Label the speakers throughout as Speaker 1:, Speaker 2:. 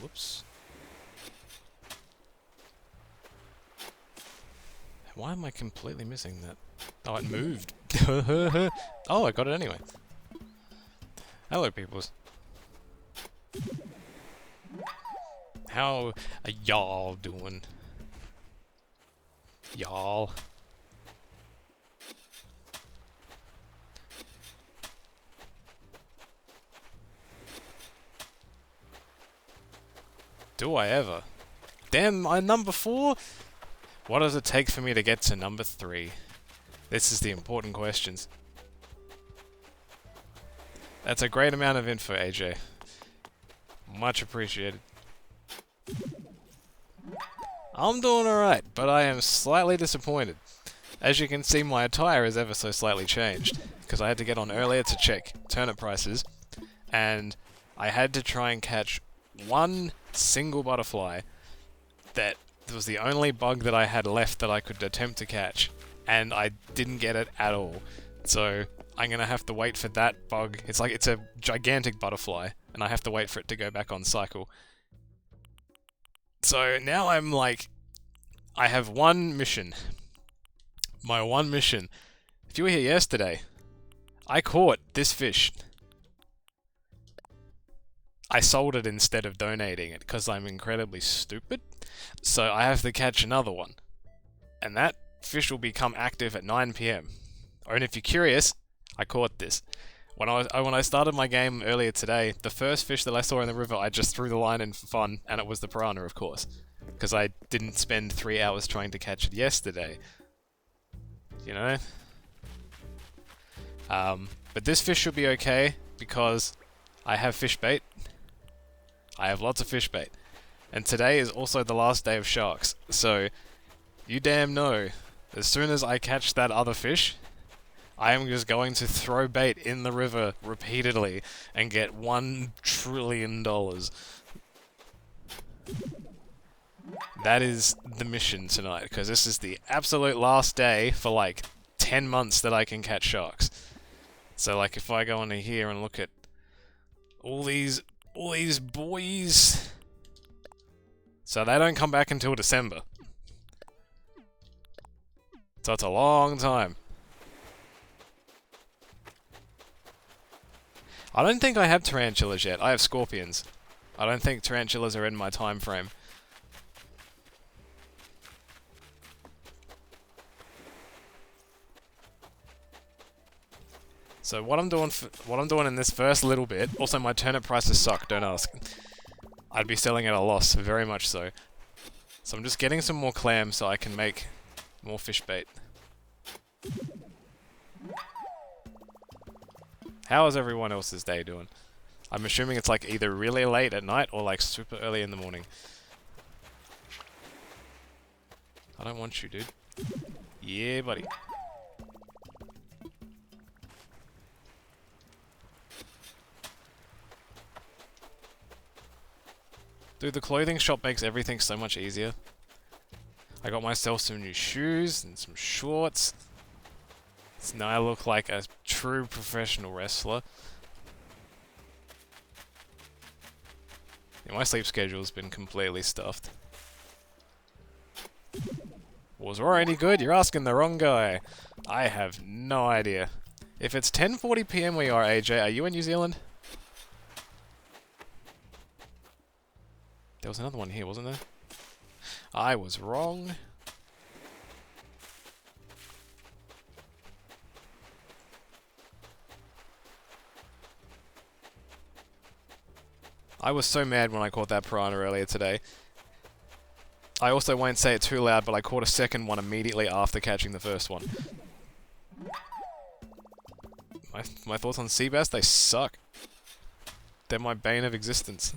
Speaker 1: Whoops. Why am I completely missing that? Oh, it moved. Oh, I got it anyway. Hello, peoples. How are y'all doing? Y'all. Do I ever? Damn, I'm number 4? What does it take for me to get to number 3? This is the important questions. That's a great amount of info, AJ. Much appreciated. I'm doing alright, but I am slightly disappointed. As you can see, my attire is ever so slightly changed, because I had to get on earlier to check turnip prices, and I had to try and catch one single butterfly that was the only bug that I had left that I could attempt to catch, and I didn't get it at all. So I'm gonna have to wait for that bug. It's a gigantic butterfly, and I have to wait for it to go back on cycle. So now I'm like, I have one mission. My one mission. If you were here yesterday, I caught this fish. I sold it instead of donating it because I'm incredibly stupid. So I have to catch another one. And that fish will become active at 9 PM. And if you're curious, I caught this. When I started my game earlier today, the first fish that I saw in the river, I just threw the line in for fun, and it was the piranha, of course. Because I didn't spend 3 hours trying to catch it yesterday. You know? But this fish should be okay, because I have fish bait. I have lots of fish bait. And today is also the last day of sharks. So, you damn know, as soon as I catch that other fish, I am just going to throw bait in the river repeatedly and get $1 trillion. That is the mission tonight, because this is the absolute last day for like 10 months that I can catch sharks. So like if I go into here and look at all these boys, so they don't come back until December. So it's a long time. I don't think I have tarantulas yet. I have scorpions. I don't think tarantulas are in my time frame. So what I'm doing in this first little bit. Also, my turnip prices suck. Don't ask. I'd be selling at a loss, very much so. So I'm just getting some more clams so I can make more fish bait. How is everyone else's day doing? I'm assuming it's like either really late at night or like super early in the morning. I don't want you, dude. Yeah, buddy. Dude, the clothing shop makes everything so much easier. I got myself some new shoes and some shorts. So now I look like a true professional wrestler. Yeah, my sleep schedule's been completely stuffed. Was Roar any good? You're asking the wrong guy. I have no idea. If it's 10:40 PM where you are, AJ, are you in New Zealand? There was another one here, wasn't there? I was wrong. I was so mad when I caught that piranha earlier today. I also won't say it too loud, but I caught a second one immediately after catching the first one. My thoughts on sea bass? They suck. They're my bane of existence.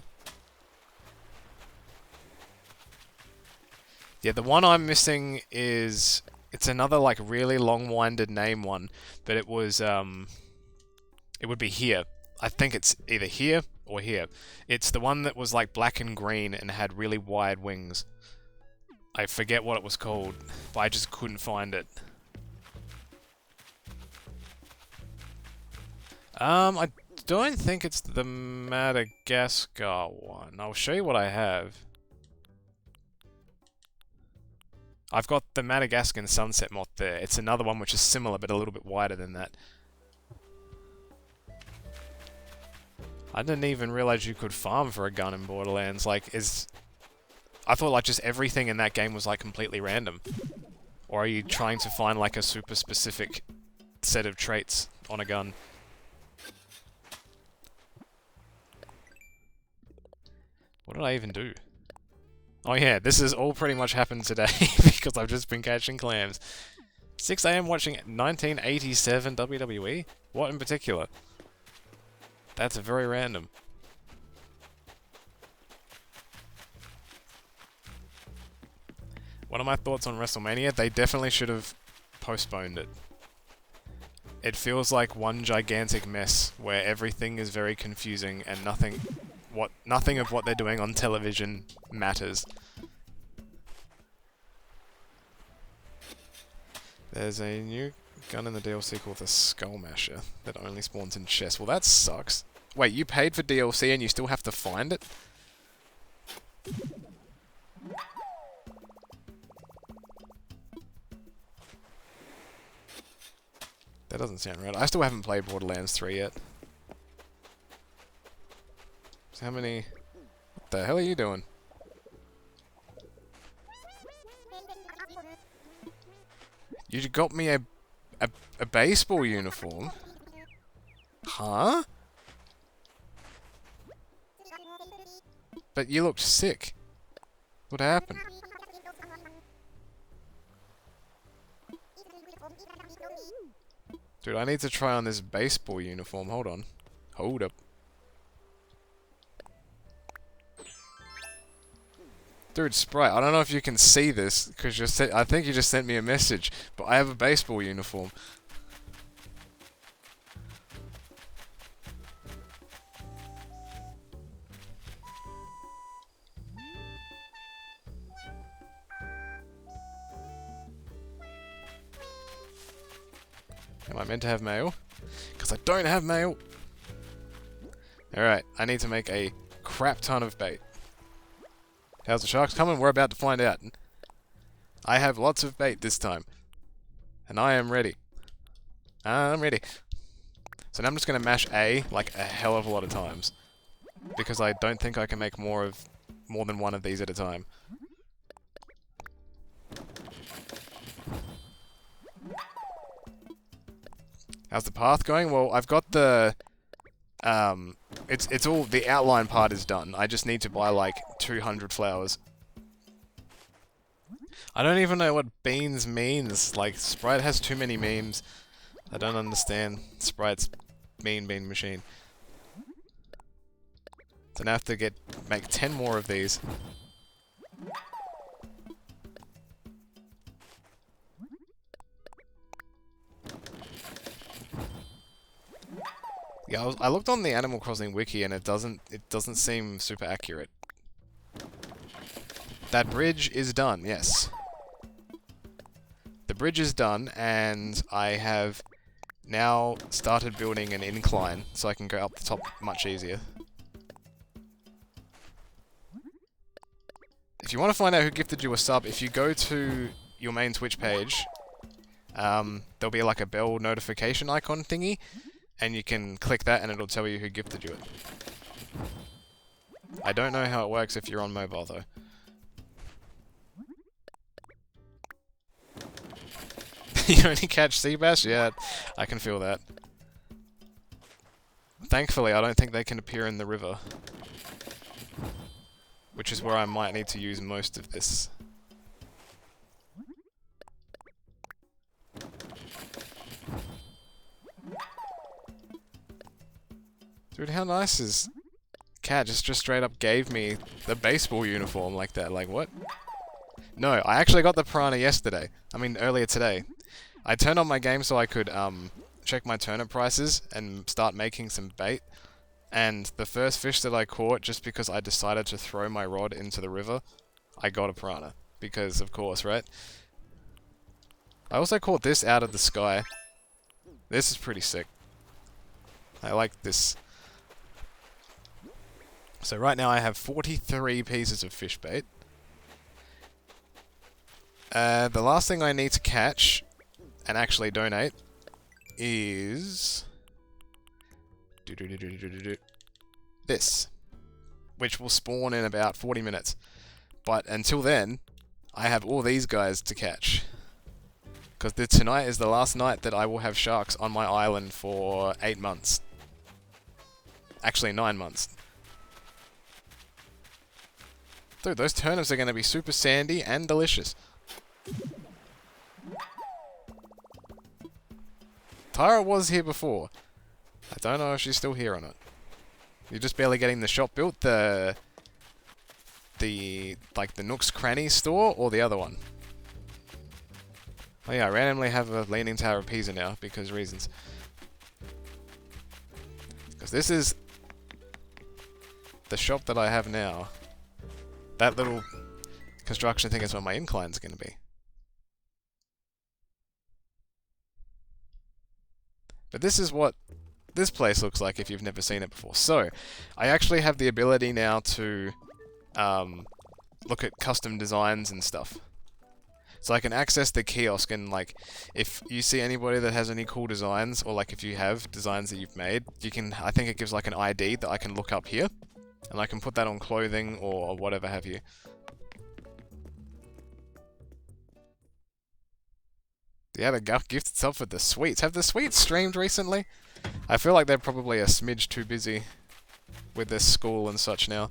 Speaker 1: Yeah, the one I'm missing is... It's another, like, really long-winded name one, but it was, it would be here. I think it's either here or here. It's the one that was, like, black and green and had really wide wings. I forget what it was called, but I just couldn't find it. I don't think it's the Madagascar one. I'll show you what I have. I've got the Madagascar Sunset moth there. It's another one which is similar, but a little bit wider than that. I didn't even realize you could farm for a gun in Borderlands. Like, I thought like just everything in that game was like completely random. Or are you trying to find like a super specific set of traits on a gun? What did I even do? Oh yeah, this has all pretty much happened today because I've just been catching clams. 6 AM watching 1987 WWE? What in particular? That's very random. One of my thoughts on WrestleMania, they definitely should have postponed it. It feels like one gigantic mess where everything is very confusing and nothing of what they're doing on television matters. There's a new gun in the DLC called the Skull Masher that only spawns in chests. Well, that sucks. Wait, you paid for DLC and you still have to find it? That doesn't sound right. I still haven't played Borderlands 3 yet. So how many... What the hell are you doing? You got me a baseball uniform? Huh? But you looked sick. What happened? Dude, I need to try on this baseball uniform. Hold on. Hold up. Dude, Sprite, I don't know if you can see this, because I think you just sent me a message, but I have a baseball uniform. Am I meant to have mail? Because I don't have mail! Alright, I need to make a crap ton of bait. How's the sharks coming? We're about to find out. I have lots of bait this time. And I am ready. I'm ready. So now I'm just going to mash A like a hell of a lot of times. Because I don't think I can make more than one of these at a time. How's the path going? Well, I've got the... It's all... The outline part is done. I just need to buy, like, 200 flowers. I don't even know what beans means. Like, Sprite has too many memes. I don't understand Sprite's bean machine. So now I have to make 10 more of these. Yeah, I looked on the Animal Crossing wiki and it doesn't seem super accurate. That bridge is done, yes. The bridge is done and I have now started building an incline so I can go up the top much easier. If you want to find out who gifted you a sub, if you go to your main Twitch page, there'll be like a bell notification icon thingy. And you can click that and it'll tell you who gifted you it. I don't know how it works if you're on mobile though. You only catch sea bass? Yeah, I can feel that. Thankfully, I don't think they can appear in the river. Which is where I might need to use most of this. Dude, how nice is... Katt just straight up gave me the baseball uniform like that. Like, what? No, I actually got the piranha yesterday. I mean, earlier today. I turned on my game so I could, check my turnip prices and start making some bait. And the first fish that I caught, just because I decided to throw my rod into the river, I got a piranha. Because, of course, right? I also caught this out of the sky. This is pretty sick. I like this So right now I have 43 pieces of fish bait. The last thing I need to catch and actually donate is this, which will spawn in about 40 minutes. But until then, I have all these guys to catch. Because tonight is the last night that I will have sharks on my island for 8 months. Actually, 9 months. Dude, those turnips are going to be super sandy and delicious. Tyra was here before. I don't know if she's still here or not. You're just barely getting the shop built, the Nook's Cranny store, or the other one? Oh yeah, I randomly have a Leaning Tower of Pisa now, because reasons. Because this is the shop that I have now. That little construction thing is where my incline's going to be. But this is what this place looks like if you've never seen it before. So, I actually have the ability now to look at custom designs and stuff. So I can access the kiosk and, like, if you see anybody that has any cool designs, or like if you have designs that you've made, you can, I think it gives like an ID that I can look up here. And I can put that on clothing or whatever have you. Yeah, the gifted sub for the sweets. Have the sweets streamed recently? I feel like they're probably a smidge too busy with their school and such now.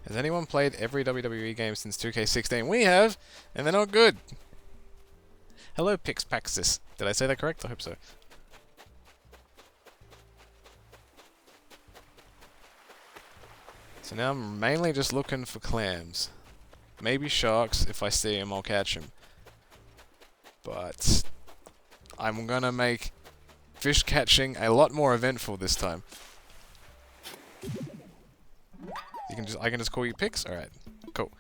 Speaker 1: Has anyone played every WWE game since 2K16? We have, and they're not good. Hello, Pixpaxis. Did I say that correct? I hope so. So now I'm mainly just looking for clams. Maybe sharks. If I see them, I'll catch them. But I'm gonna make fish catching a lot more eventful this time. I can just call you Pix? Alright, cool.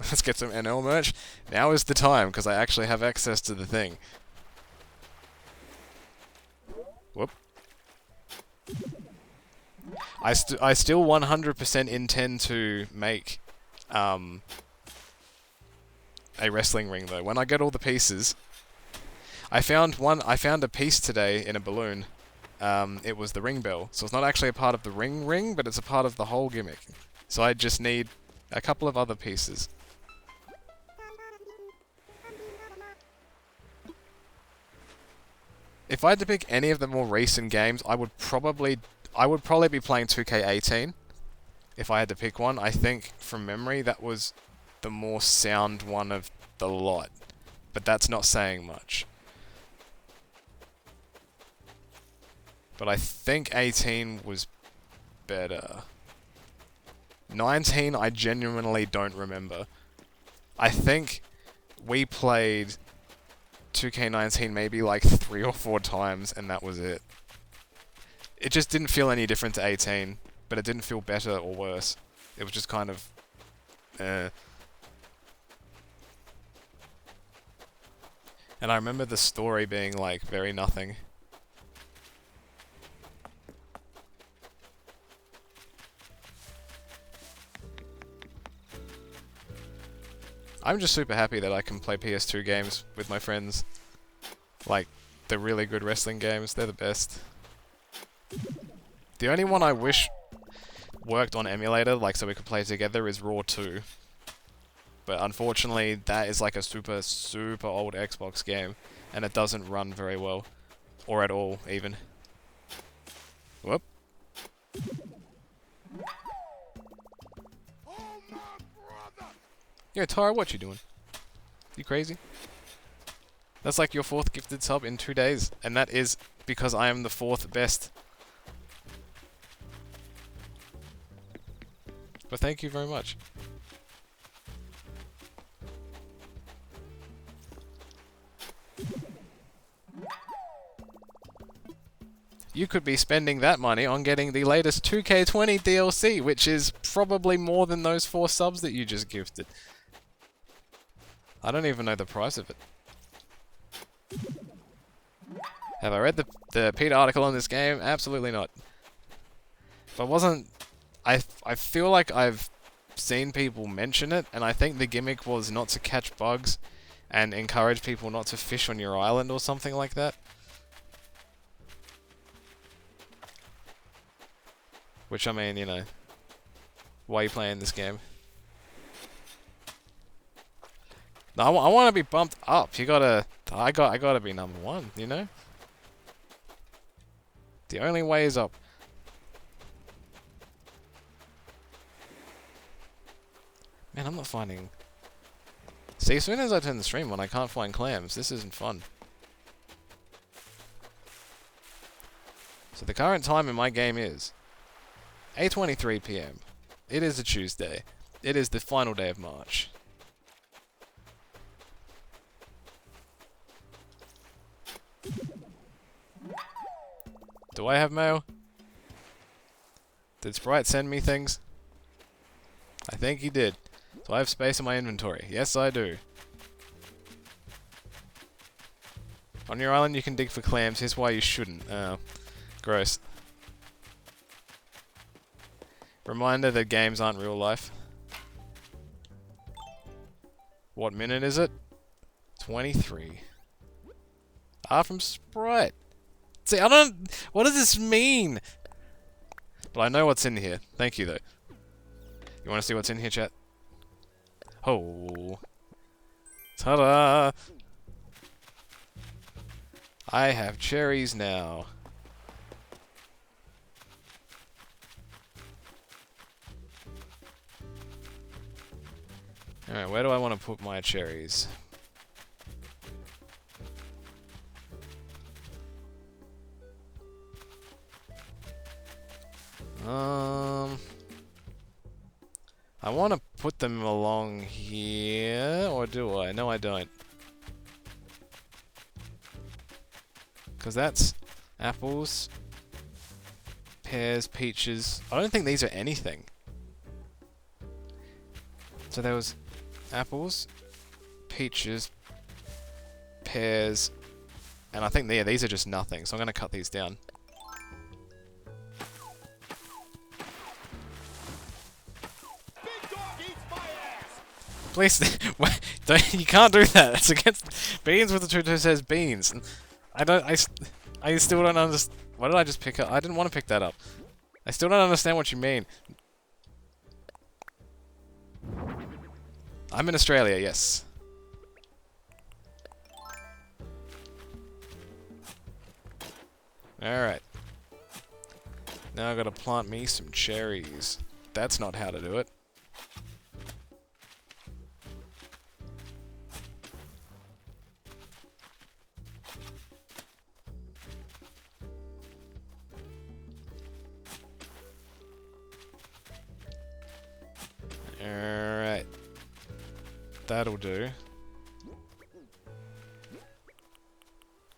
Speaker 1: Let's get some NL merch. Now is the time, because I actually have access to the thing. Whoop. I still 100% intend to make a wrestling ring though. When I get all the pieces, I found a piece today in a balloon. It was the ring bell, so it's not actually a part of the ring, but it's a part of the whole gimmick. So I just need a couple of other pieces. If I had to pick any of the more recent games, I would probably be playing 2K18. If I had to pick one, I think from memory that was the more sound one of the lot. But that's not saying much. But I think 18 was better. 19 I genuinely don't remember. I think we played 2K19 maybe like 3 or 4 times and that was it. It just didn't feel any different to 18, but it didn't feel better or worse. It was just kind of... And I remember the story being like very nothing. I'm just super happy that I can play PS2 games with my friends. Like, the really good wrestling games, they're the best. The only one I wish worked on emulator, like so we could play together, is Raw 2. But unfortunately, that is like a super, super old Xbox game, and it doesn't run very well. Or at all, even. Whoop. Yo, Tara, what you doing? You crazy? That's like your 4th gifted sub in 2 days, and that is because I am the 4th best. But thank you very much. You could be spending that money on getting the latest 2K20 DLC, which is probably more than those 4 subs that you just gifted. I don't even know the price of it. Have I read the Peter article on this game? Absolutely not. But wasn't... I feel like I've seen people mention it, and I think the gimmick was not to catch bugs and encourage people not to fish on your island or something like that. Which, I mean, you know, why are you playing this game? No, I want to be bumped up. You gotta... I gotta be number 1, you know? The only way is up. Man, I'm not finding... See, as soon as I turn the stream on, I can't find clams. This isn't fun. So the current time in my game is 8:23 PM. It is a Tuesday. It is the final day of March. Do I have mail? Did Sprite send me things? I think he did. So I have space in my inventory. Yes, I do. On your island you can dig for clams. Here's why you shouldn't. Oh, gross. Reminder that games aren't real life. What minute is it? 23. From Sprite. See, I don't... What does this mean? But I know what's in here. Thank you, though. You want to see what's in here, chat? Oh. Ta-da! I have cherries now. Alright, where do I want to put my cherries? I want to put them along here, or do I? No, I don't. Because that's apples, pears, peaches. I don't think these are anything. So there was apples, peaches, pears, and I think these are just nothing. So I'm going to cut these down. Please, you can't do that. It's against beans with the tutor says beans. I still don't understand. What did I just pick up? I didn't want to pick that up. I still don't understand what you mean. I'm in Australia, yes. Alright. Now I gotta plant me some cherries. That's not how to do it. Alright. That'll do.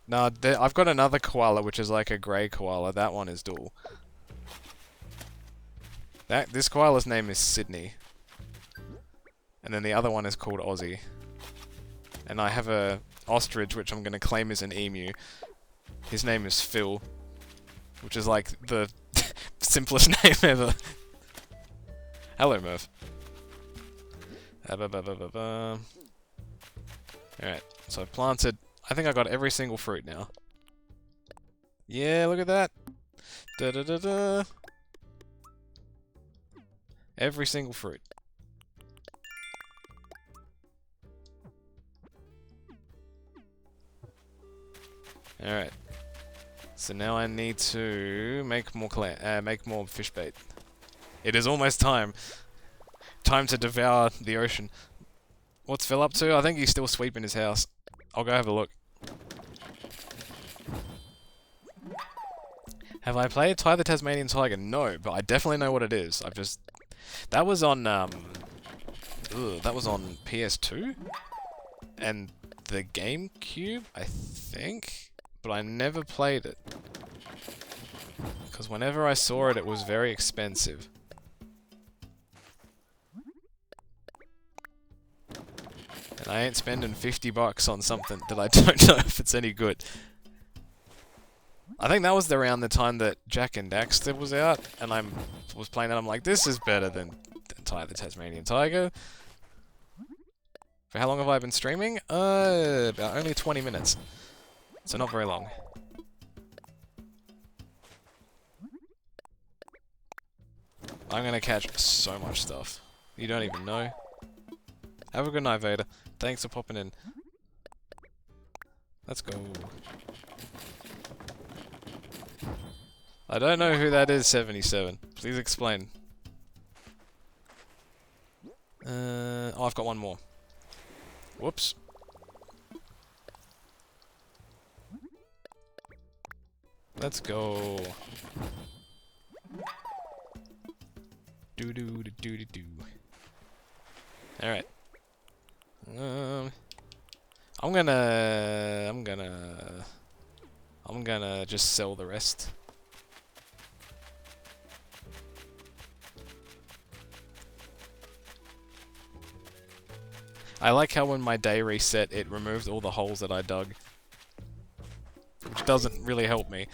Speaker 1: No, I've got another koala, which is like a grey koala. That one is dual. This koala's name is Sydney. And then the other one is called Aussie. And I have a ostrich, which I'm going to claim is an emu. His name is Phil. Which is like the simplest name ever. Hello, Murph. Alright, so I've planted... I think I got every single fruit now. Yeah, look at that! Da-da-da-da! Every single fruit. Alright. So now I need to make more fish bait. It is almost time. Time to devour the ocean. What's Phil up to? I think he's still sweeping his house. I'll go have a look. Have I played Ty the Tasmanian Tiger? No, but I definitely know what it is. I've just That was on that was on PS2 and the GameCube, I think, but I never played it because whenever I saw it, it was very expensive. And I ain't spending $50 on something that I don't know if it's any good. I think that was around the time that Jack and Daxter was out, and I was playing that. I'm like, this is better than the Tasmanian Tiger. For how long have I been streaming? About only 20 minutes. So not very long. I'm gonna catch so much stuff. You don't even know. Have a good night, Vader. Thanks for popping in. Let's go. I don't know who that is, 77. Please explain. Oh, I've got one more. Whoops. Let's go. Do do do do do. All right. I'm gonna just sell the rest. I like how when my day reset, it removed all the holes that I dug. Which doesn't really help me,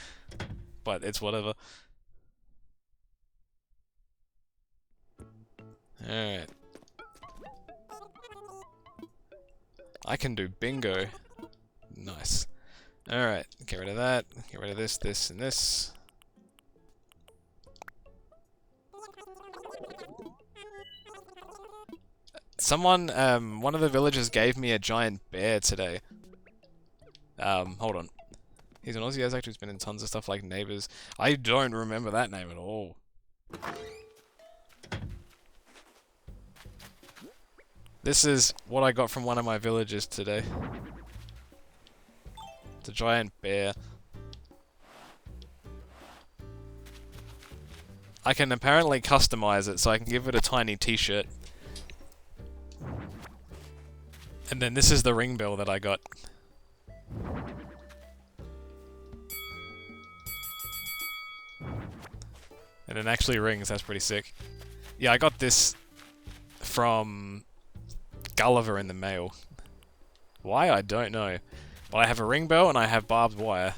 Speaker 1: but it's whatever. Alright. I can do bingo. Nice. Alright, get rid of that. Get rid of this, this, and this. Someone, one of the villagers gave me a giant bear today. Hold on. He's an Aussie actor who's been in tons of stuff like Neighbours. I don't remember that name at all. This is what I got from one of my villagers today. It's a giant bear. I can apparently customize it, so I can give it a tiny t-shirt. And then this is the ring bell that I got. And it actually rings, that's pretty sick. Yeah, I got this from Gulliver in the mail. Why? I don't know. But I have a ring bell and I have barbed wire.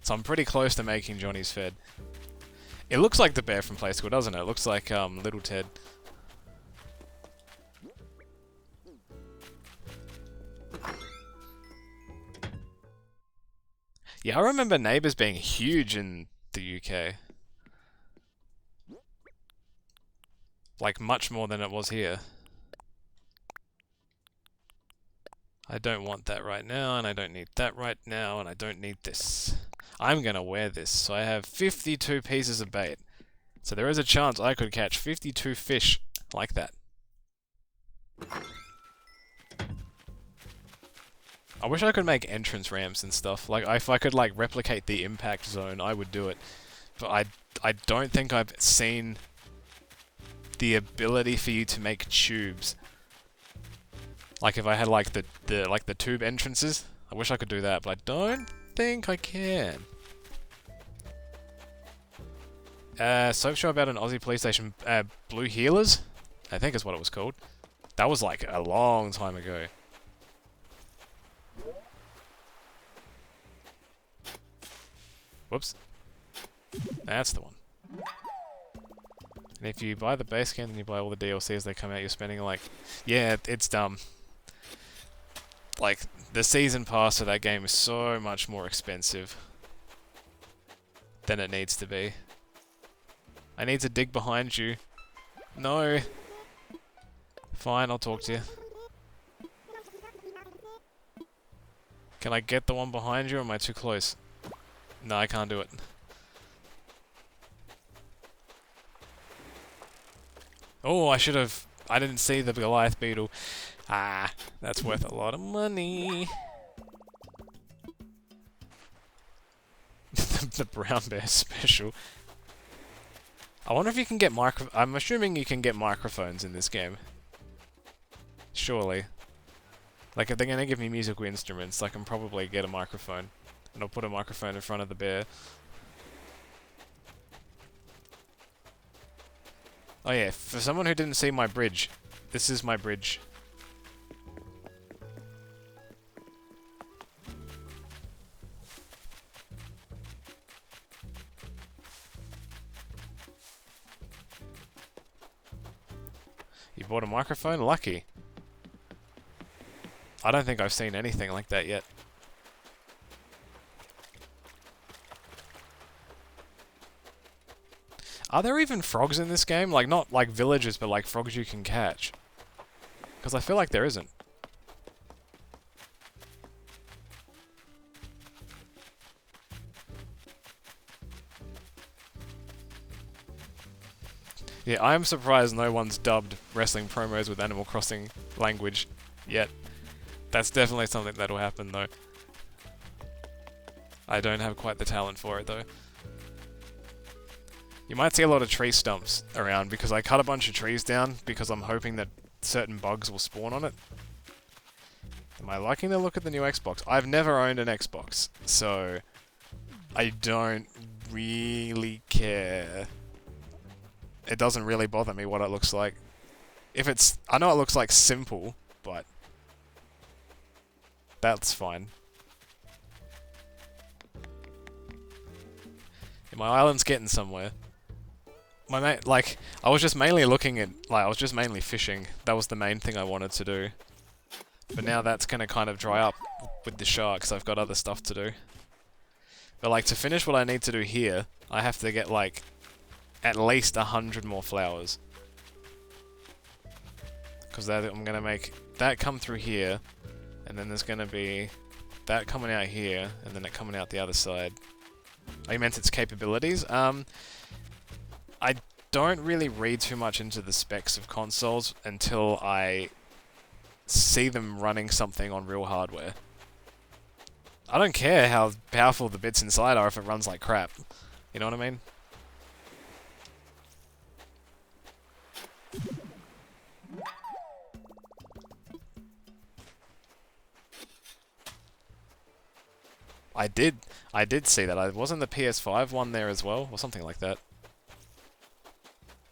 Speaker 1: So I'm pretty close to making Johnny's Fed. It looks like the bear from Play School, doesn't it? It looks like Little Ted. Yeah, I remember Neighbours being huge in the UK. Like, much more than it was here. I don't want that right now, and I don't need that right now, and I don't need this. I'm gonna wear this, so I have 52 pieces of bait. So there is a chance I could catch 52 fish like that. I wish I could make entrance ramps and stuff. Like, if I could, like, replicate the impact zone, I would do it. But I don't think I've seen the ability for you to make tubes. Like, if I had, like, the tube entrances, I wish I could do that, but I don't think I can. Soap show about an Aussie police station, Blue Healers? I think is what it was called. That was, like, a long time ago. Whoops. That's the one. And if you buy the base game and you buy all the DLC as they come out, you're spending like... Yeah, it's dumb. Like, the season pass of that game is so much more expensive than it needs to be. I need to dig behind you. No. Fine, I'll talk to you. Can I get the one behind you or am I too close? No, I can't do it. Oh, I should have... I didn't see the Goliath beetle. Ah, that's worth a lot of money. The brown bear special. I wonder if you can get I'm assuming you can get microphones in this game. Surely. Like, if they're gonna give me musical instruments, I can probably get a microphone. And I'll put a microphone in front of the bear. Oh yeah, for someone who didn't see my bridge, this is my bridge. You bought a microphone? Lucky. I don't think I've seen anything like that yet. Are there even frogs in this game? Like, not like villagers, but like frogs you can catch? Because I feel like there isn't. Yeah, I am surprised no one's dubbed wrestling promos with Animal Crossing language yet. That's definitely something that'll happen though. I don't have quite the talent for it though. You might see a lot of tree stumps around because I cut a bunch of trees down because I'm hoping that certain bugs will spawn on it. Am I liking the look of the new Xbox? I've never owned an Xbox, so I don't really care. It doesn't really bother me what it looks like. If it's... I know it looks like simple, but that's fine. Yeah, my island's getting somewhere. Like, I was just mainly looking at... Like, I was just mainly fishing. That was the main thing I wanted to do. But now that's gonna kind of dry up with the sharks. I've got other stuff to do. But, like, to finish what I need to do here, I have to get, like, at least 100 more flowers. Because I'm gonna make that come through here, and then there's gonna be that coming out here, and then it coming out the other side. Oh, you meant its capabilities? I don't really read too much into the specs of consoles until I see them running something on real hardware. I don't care how powerful the bits inside are if it runs like crap. You know what I mean? I did see that. Wasn't the PS5 one there as well? Or something like that.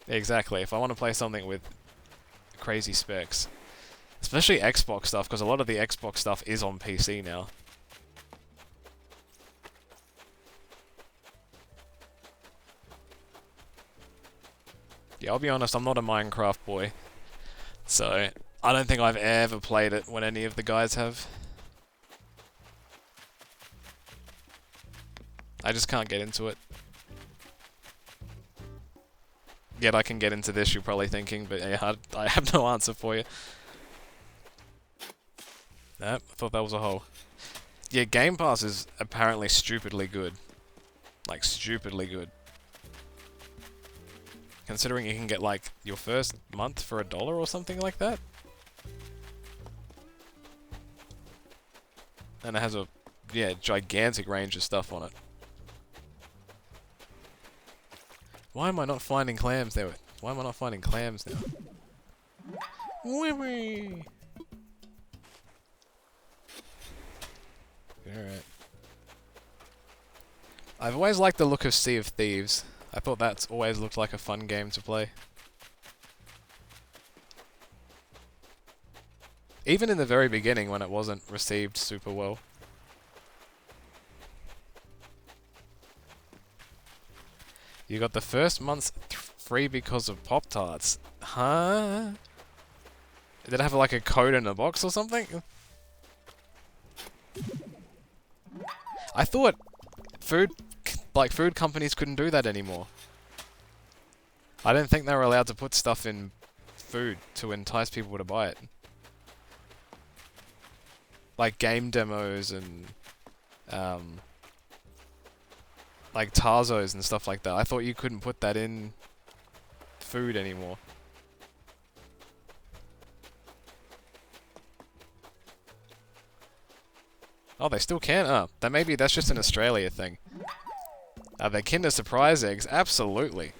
Speaker 1: Exactly. If I want to play something with crazy specs. Especially Xbox stuff, because a lot of the Xbox stuff is on PC now. Yeah, I'll be honest, I'm not a Minecraft boy. So, I don't think I've ever played it when any of the guys have. I just can't get into it. Yet I can get into this, you're probably thinking, but yeah, I have no answer for you. Nope, I thought that was a hole. Yeah, Game Pass is apparently stupidly good. Like, stupidly good. Considering you can get, like, your first month for $1 or something like that. And it has a, yeah, gigantic range of stuff on it. Why am I not finding clams there? Why am I not finding clams now? Wee-wee! Alright. I've always liked the look of Sea of Thieves. I thought that's always looked like a fun game to play. Even in the very beginning when it wasn't received super well. You got the first month's free because of Pop-Tarts. Huh? Did it have like a code in a box or something? I thought food companies couldn't do that anymore. I didn't think they were allowed to put stuff in food to entice people to buy it. Like game demos and like Tarzos and stuff like that. I thought you couldn't put that in food anymore. Oh, they still can? Oh, that's just an Australia thing. Are they Kinder Surprise eggs? Absolutely.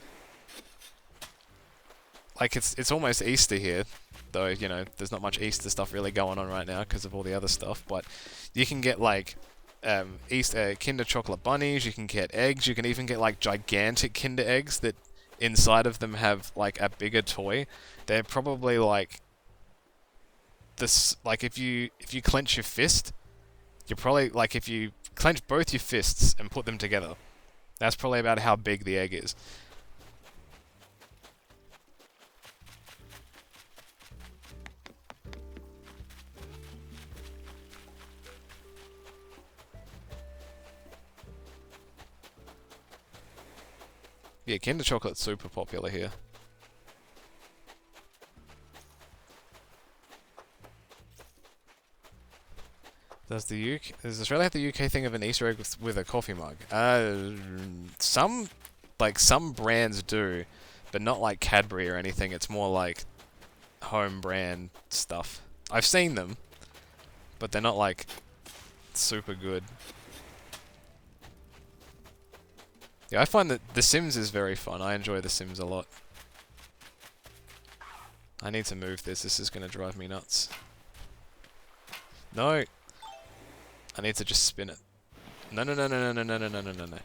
Speaker 1: like it's almost Easter here, though, you know, there's not much Easter stuff really going on right now because of all the other stuff, but you can get like Kinder chocolate bunnies, you can get eggs, you can even get like gigantic Kinder eggs that inside of them have like a bigger toy. They're probably like this, like if you clench your fist, you're probably like if you clench both your fists and put them together, that's probably about how big the egg is. Yeah, Kinder Chocolate's super popular here. Does Australia have the UK thing of an Easter egg with a coffee mug? Some brands do, but not like Cadbury or anything. It's more like home brand stuff. I've seen them, but they're not like super good. Yeah, I find that The Sims is very fun. I enjoy The Sims a lot. I need to move this. This is going to drive me nuts. No! I need to just spin it. No, no, no, no, no, no, no, no, no, no, no.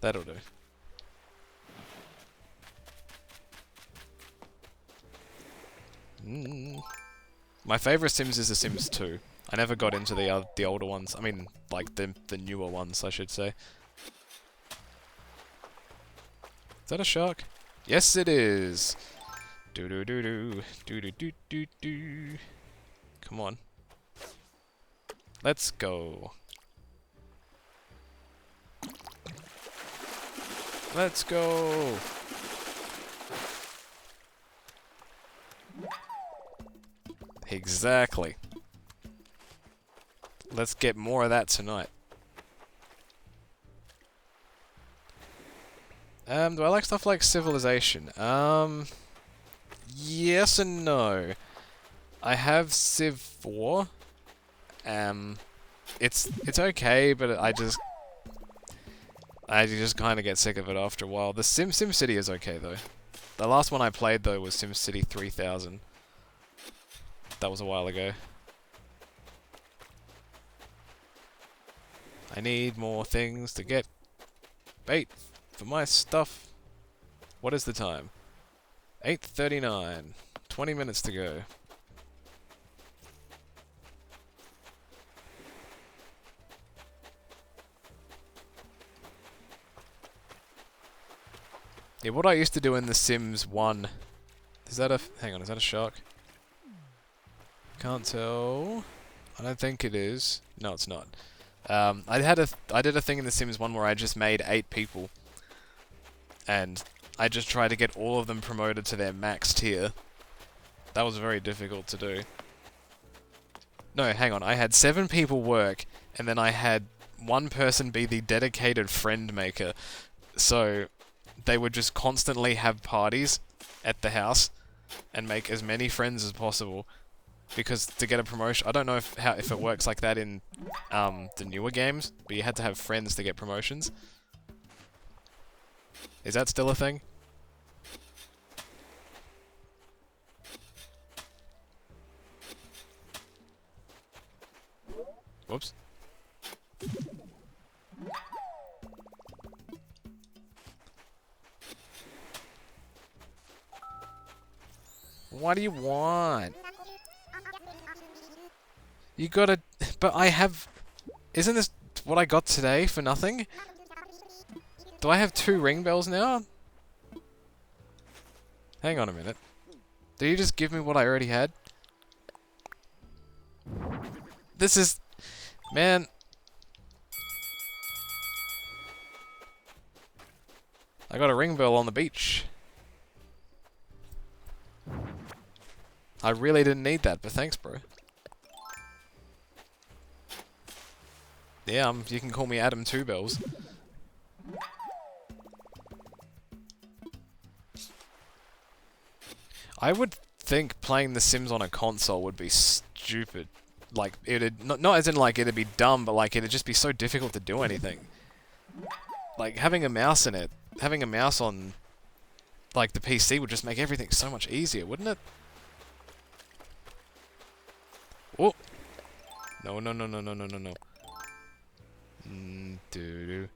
Speaker 1: That'll do. My favourite Sims is The Sims 2. I never got into the older ones. I mean, like the newer ones, I should say. Is that a shark? Yes, it is. Do do do do do do do do do. Come on. Let's go. Let's go. Exactly. Let's get more of that tonight. Do I like stuff like Civilization? Yes and no. I have Civ 4. It's okay, but I just kind of get sick of it after a while. The SimCity is okay though. The last one I played though was SimCity 3000. That was a while ago. I need more things to get bait for my stuff. What is the time? 8:39. 20 minutes to go. Yeah, what I used to do in The Sims 1... Is that a... Hang on, is that a shark? Can't tell. I don't think it is. No, it's not. I did a thing in The Sims 1 where I just made 8 people. And I just tried to get all of them promoted to their max tier. That was very difficult to do. No, hang on. I had 7 people work, and then I had 1 person be the dedicated friend maker. So they would just constantly have parties at the house and make as many friends as possible. Because to get a promotion, I don't know if it works like that in the newer games, but you had to have friends to get promotions. Is that still a thing? Whoops. What do you want? You gotta... But I have... Isn't this what I got today for nothing? Do I have 2 ring bells now? Hang on a minute. Did you just give me what I already had? This is... Man... I got a ring bell on the beach. I really didn't need that, but thanks, bro. Yeah, you can call me Adam Two Bells. I would think playing The Sims on a console would be stupid. Like, it'd... Not as in, like, it'd be dumb, but, like, it'd just be so difficult to do anything. Like, having a mouse in it having a mouse on, like, the PC would just make everything so much easier, wouldn't it? Oh! No, no, no, no, no, no, no, no. Doo-doo.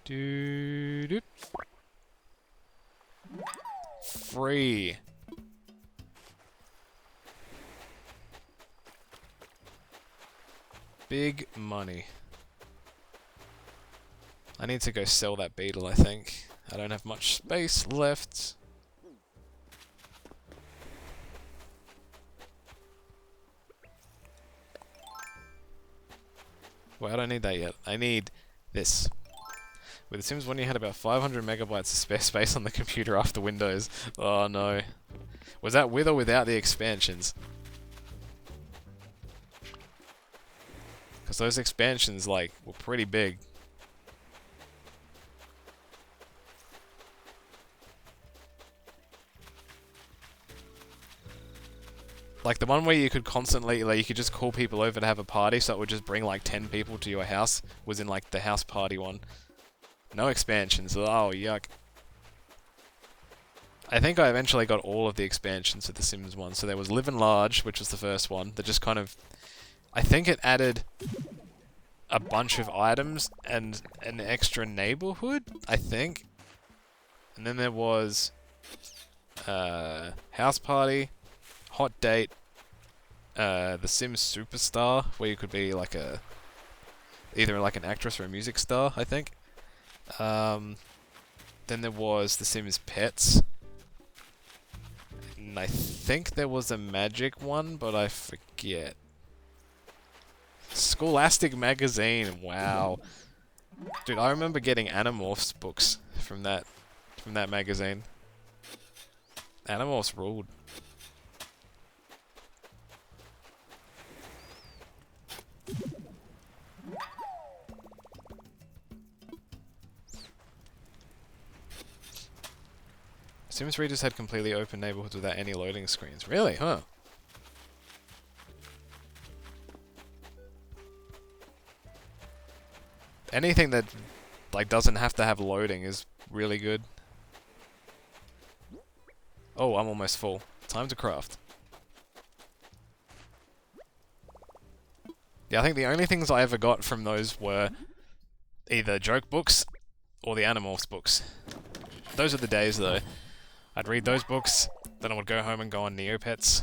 Speaker 1: Doo-doo. Free. Big money. I need to go sell that beetle, I think. I don't have much space left. Well, I don't need that yet. I need this. With The Sims 1 you had about 500 megabytes of spare space on the computer after Windows. Oh no. Was that with or without the expansions? Because those expansions, like, were pretty big. Like, the one where you could constantly, like, you could just call people over to have a party, so it would just bring, like, 10 people to your house, was in, like, the house party one. No expansions. Oh, yuck. I think I eventually got all of the expansions of The Sims 1. So there was Live and Large, which was the first one, that just kind of... I think it added a bunch of items and an extra neighborhood, I think. And then there was... House Party, Hot Date, The Sims Superstar, where you could be like a... either like an actress or a music star, I think. Then there was The Sims Pets. And I think there was a magic one, but I forget. Scholastic Magazine, wow. Dude, I remember getting Animorphs books from that magazine. Animorphs ruled. Sims 3 just had completely open neighborhoods without any loading screens. Really? Huh. Anything that, like, doesn't have to have loading is really good. Oh, I'm almost full. Time to craft. Yeah, I think the only things I ever got from those were either joke books or the Animorphs books. Those are the days, though. I'd read those books, then I would go home and go on Neopets.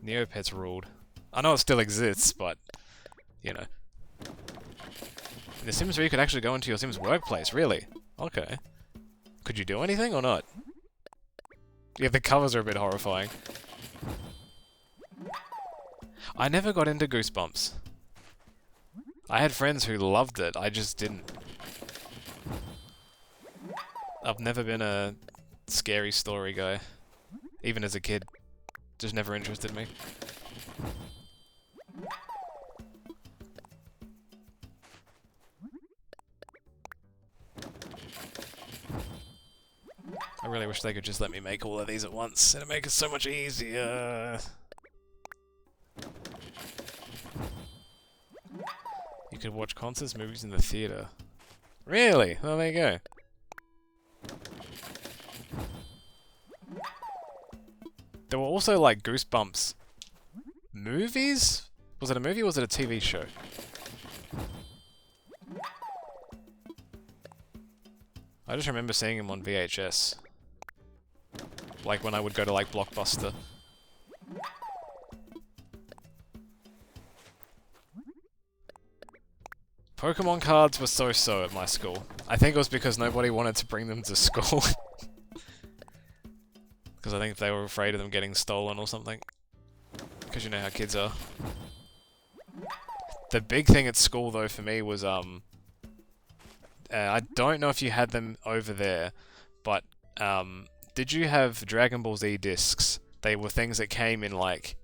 Speaker 1: Neopets ruled. I know it still exists, but, you know. In The Sims 3 you could actually go into your Sims workplace, really? Okay. Could you do anything or not? Yeah, the covers are a bit horrifying. I never got into Goosebumps. I had friends who loved it, I just didn't. I've never been a scary story guy. Even as a kid. Just never interested me. I really wish they could just let me make all of these at once. It'd make it so much easier. You could watch concerts, movies in the theater. Really? Well, there you go. There were also, like, Goosebumps movies? Was it a movie or was it a TV show? I just remember seeing him on VHS. Like when I would go to, like, Blockbuster. Pokemon cards were so-so at my school. I think it was because nobody wanted to bring them to school. Because I think they were afraid of them getting stolen or something. Because you know how kids are. The big thing at school, though, for me was, I don't know if you had them over there, but, did you have Dragon Ball Z discs? They were things that came in, like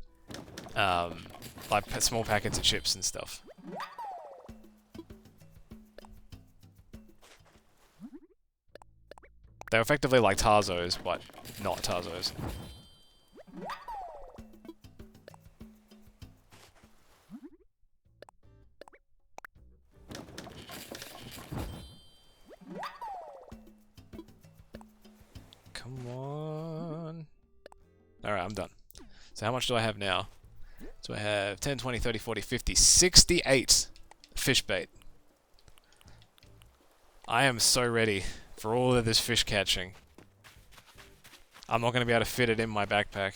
Speaker 1: small packets of chips and stuff. They were effectively like Tarzos, but not Tarzos. So how much do I have now? So I have 10, 20, 30, 40, 50, 68 fish bait. I am so ready for all of this fish catching. I'm not going to be able to fit it in my backpack.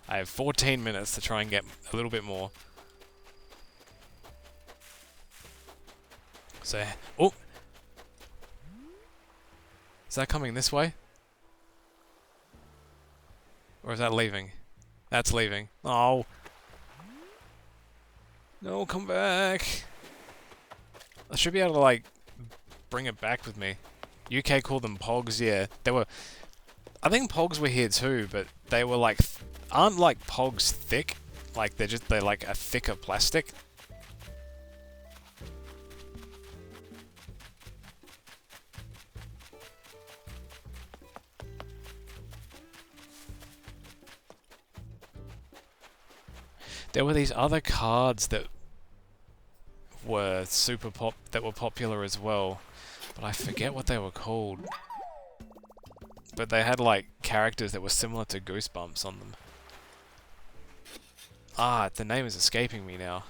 Speaker 1: I have 14 minutes to try and get a little bit more. So, oh! Is that coming this way? Or is that leaving? That's leaving. Oh! No, come back! I should be able to, like, bring it back with me. UK called them pogs, yeah. They were... I think pogs were here too, but they were like... aren't like pogs thick? Like, they're like a thicker plastic. There were these other cards that were that were popular as well, but I forget what they were called. But they had like characters that were similar to Goosebumps on them. Ah, the name is escaping me now.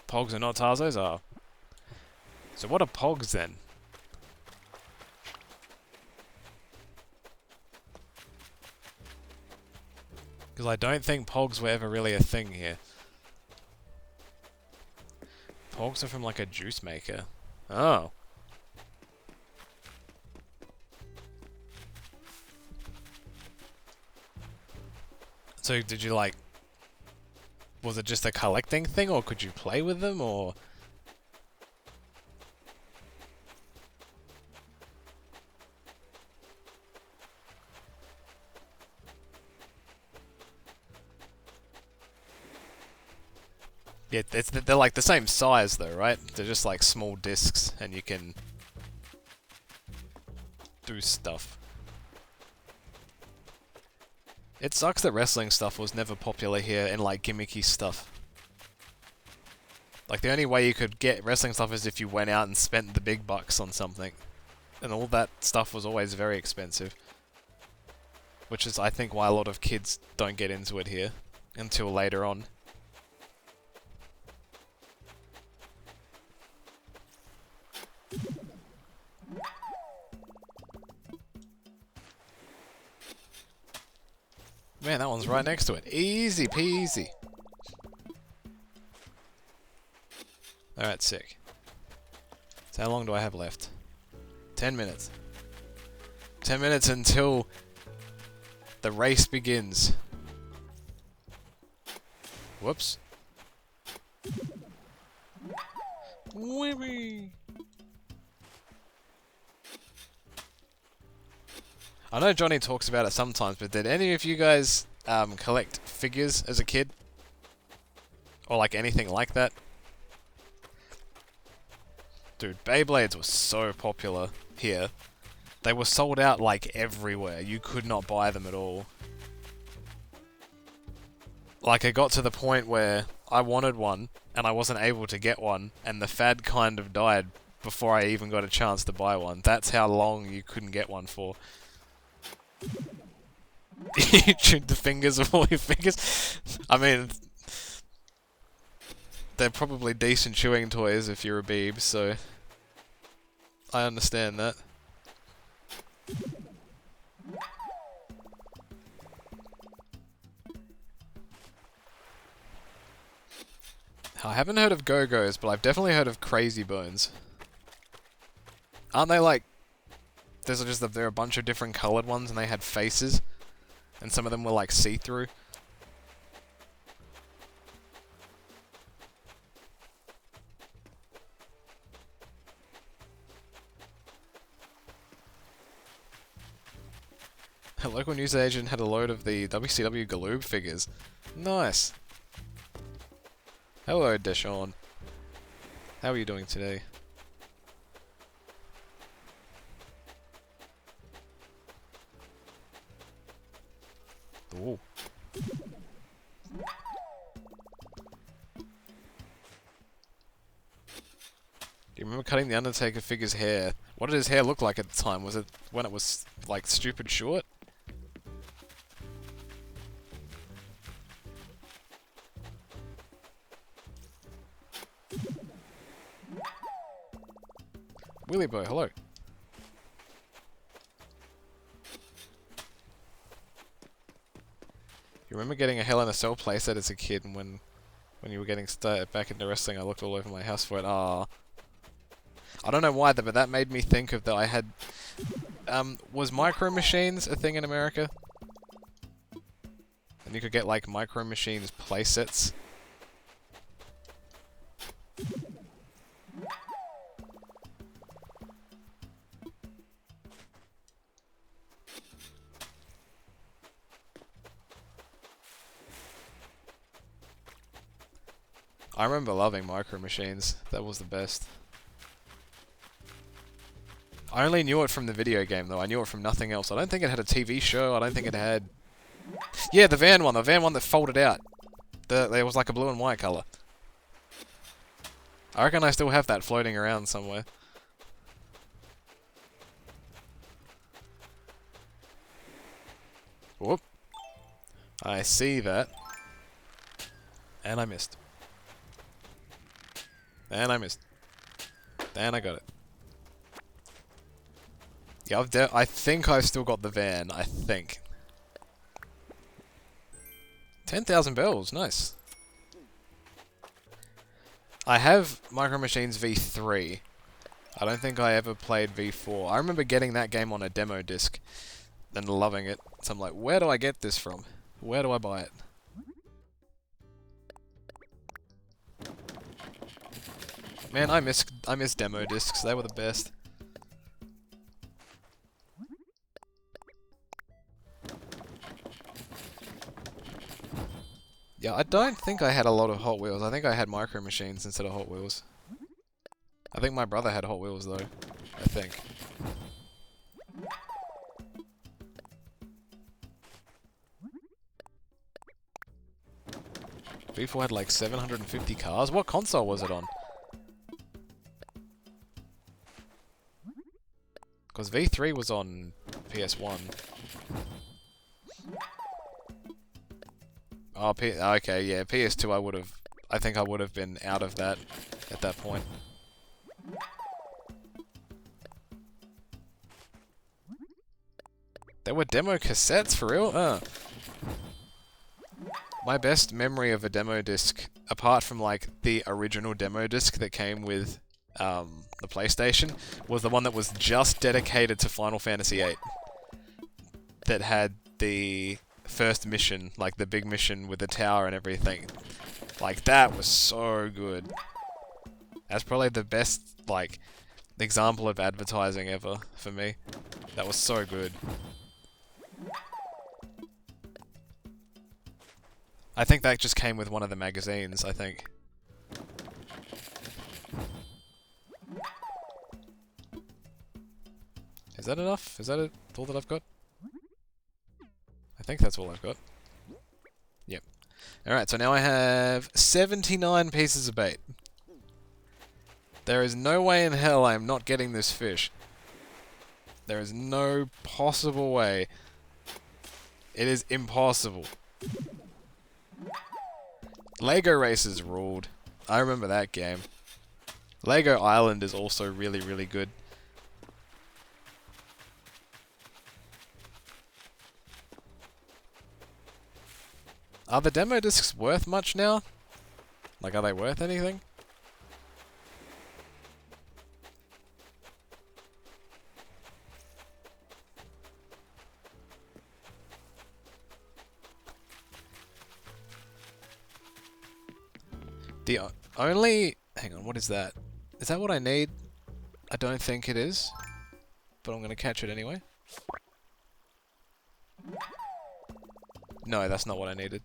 Speaker 1: Pogs are not Tarzos? Ah. So what are Pogs then? Because I don't think Pogs were ever really a thing here. Pogs are from like a juice maker. Oh. So did you like... was it just a collecting thing, or could you play with them, or... Yeah, they're like the same size though, right? They're just like small discs, and you can do stuff. It sucks that wrestling stuff was never popular here in like gimmicky stuff. Like the only way you could get wrestling stuff is if you went out and spent the big bucks on something. And all that stuff was always very expensive. Which is, I think, why a lot of kids don't get into it here until later on. Man, that one's right next to it. Easy peasy. Alright, sick. So how long do I have left? 10 minutes. 10 minutes until the race begins. Whoops. Wee-wee. I know Johnny talks about it sometimes, but did any of you guys collect figures as a kid? Or like anything like that? Dude, Beyblades were so popular here. They were sold out like everywhere. You could not buy them at all. Like it got to the point where I wanted one and I wasn't able to get one, and the fad kind of died before I even got a chance to buy one. That's how long you couldn't get one for. You chewed the fingers of all your fingers? I mean, they're probably decent chewing toys if you're a beeb, so I understand that. I haven't heard of Go-Go's, but I've definitely heard of Crazy Bones. Aren't they like... there are a bunch of different coloured ones and they had faces? And some of them were like see-through? A local news agent had a load of the WCW Galoob figures. Nice. Hello, Deshawn. How are you doing today? Ooh. You remember cutting the Undertaker figure's hair? What did his hair look like at the time? Was it when it was, like, stupid short? Willy Boy, hello. You remember getting a Hell in a Cell playset as a kid, and when you were getting started back into wrestling, I looked all over my house for it. Ah, I don't know why, but that made me think of that I had... was Micro Machines a thing in America? And you could get, like, Micro Machines playsets? I remember loving Micro Machines. That was the best. I only knew it from the video game, though. I knew it from nothing else. I don't think it had a TV show. I don't think it had... Yeah, the van one. The van one that folded out. There was like a blue and white colour. I reckon I still have that floating around somewhere. Whoop. I see that. And I missed. And I missed. And I got it. Yeah, I think I've still got the van. I think. 10,000 bells. Nice. I have Micro Machines V3. I don't think I ever played V4. I remember getting that game on a demo disc and loving it. So I'm like, where do I get this from? Where do I buy it? Man, I miss demo discs. They were the best. Yeah, I don't think I had a lot of Hot Wheels. I think I had Micro Machines instead of Hot Wheels. I think my brother had Hot Wheels though. I think. V4 had like 750 cars? What console was it on? Because V3 was on PS1. Oh, okay, yeah, PS2 I think I would have been out of that at that point. There were demo cassettes, for real? My best memory of a demo disc, apart from like the original demo disc that came with the PlayStation, was the one that was just dedicated to Final Fantasy VIII. That had the first mission, like the big mission with the tower and everything. Like, that was so good. That's probably the best, like, example of advertising ever for me. That was so good. I think that just came with one of the magazines, I think. Is that enough? Is that it? All that I've got? I think that's all I've got. Yep. Alright, so now I have 79 pieces of bait. There is no way in hell I am not getting this fish. There is no possible way. It is impossible. Lego Racers ruled. I remember that game. Lego Island is also really, really good. Are the demo discs worth much now? Like, are they worth anything? The only... Hang on, what is that? Is that what I need? I don't think it is. But I'm gonna catch it anyway. No, that's not what I needed.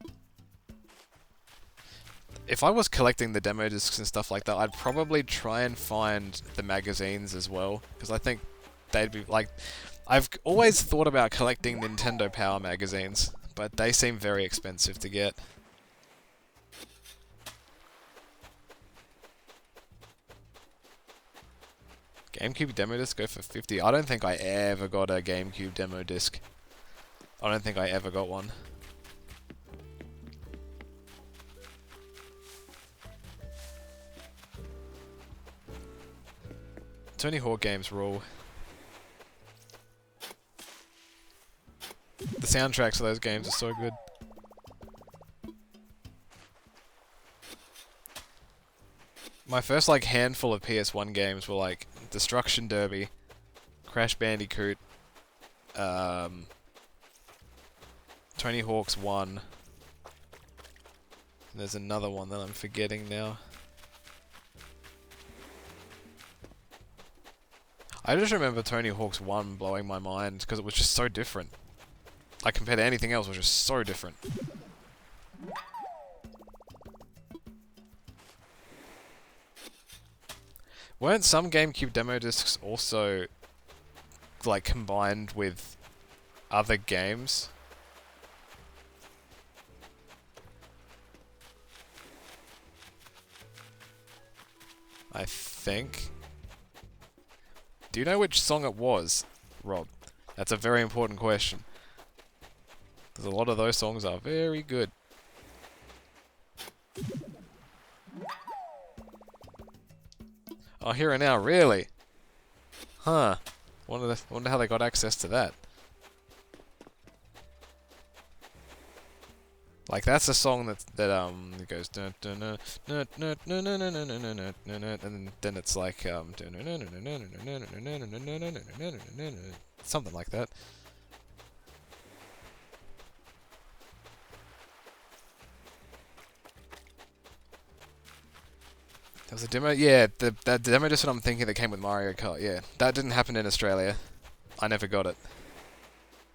Speaker 1: If I was collecting the demo discs and stuff like that, I'd probably try and find the magazines as well. Because I think they'd be like... I've always thought about collecting Nintendo Power magazines, but they seem very expensive to get. GameCube demo disc go for 50. I don't think I ever got a GameCube demo disc. I don't think I ever got one. Tony Hawk games rule. The soundtracks of those games are so good. My first like handful of PS1 games were like Destruction Derby, Crash Bandicoot, Tony Hawk's 1. There's another one that I'm forgetting now. I just remember Tony Hawk's 1 blowing my mind because it was just so different. Like compared to anything else, it was just so different. Weren't some GameCube demo discs also like combined with other games? I think. Do you know which song it was, Rob? That's a very important question. Because a lot of those songs are very good. Oh, Here and Now, really? Huh. Wonder how they got access to that. Like that's a song that it goes and then it's like something like that. There was a demo, yeah, that demo disc that I'm thinking that came with Mario Kart, yeah. That didn't happen in Australia. I never got it.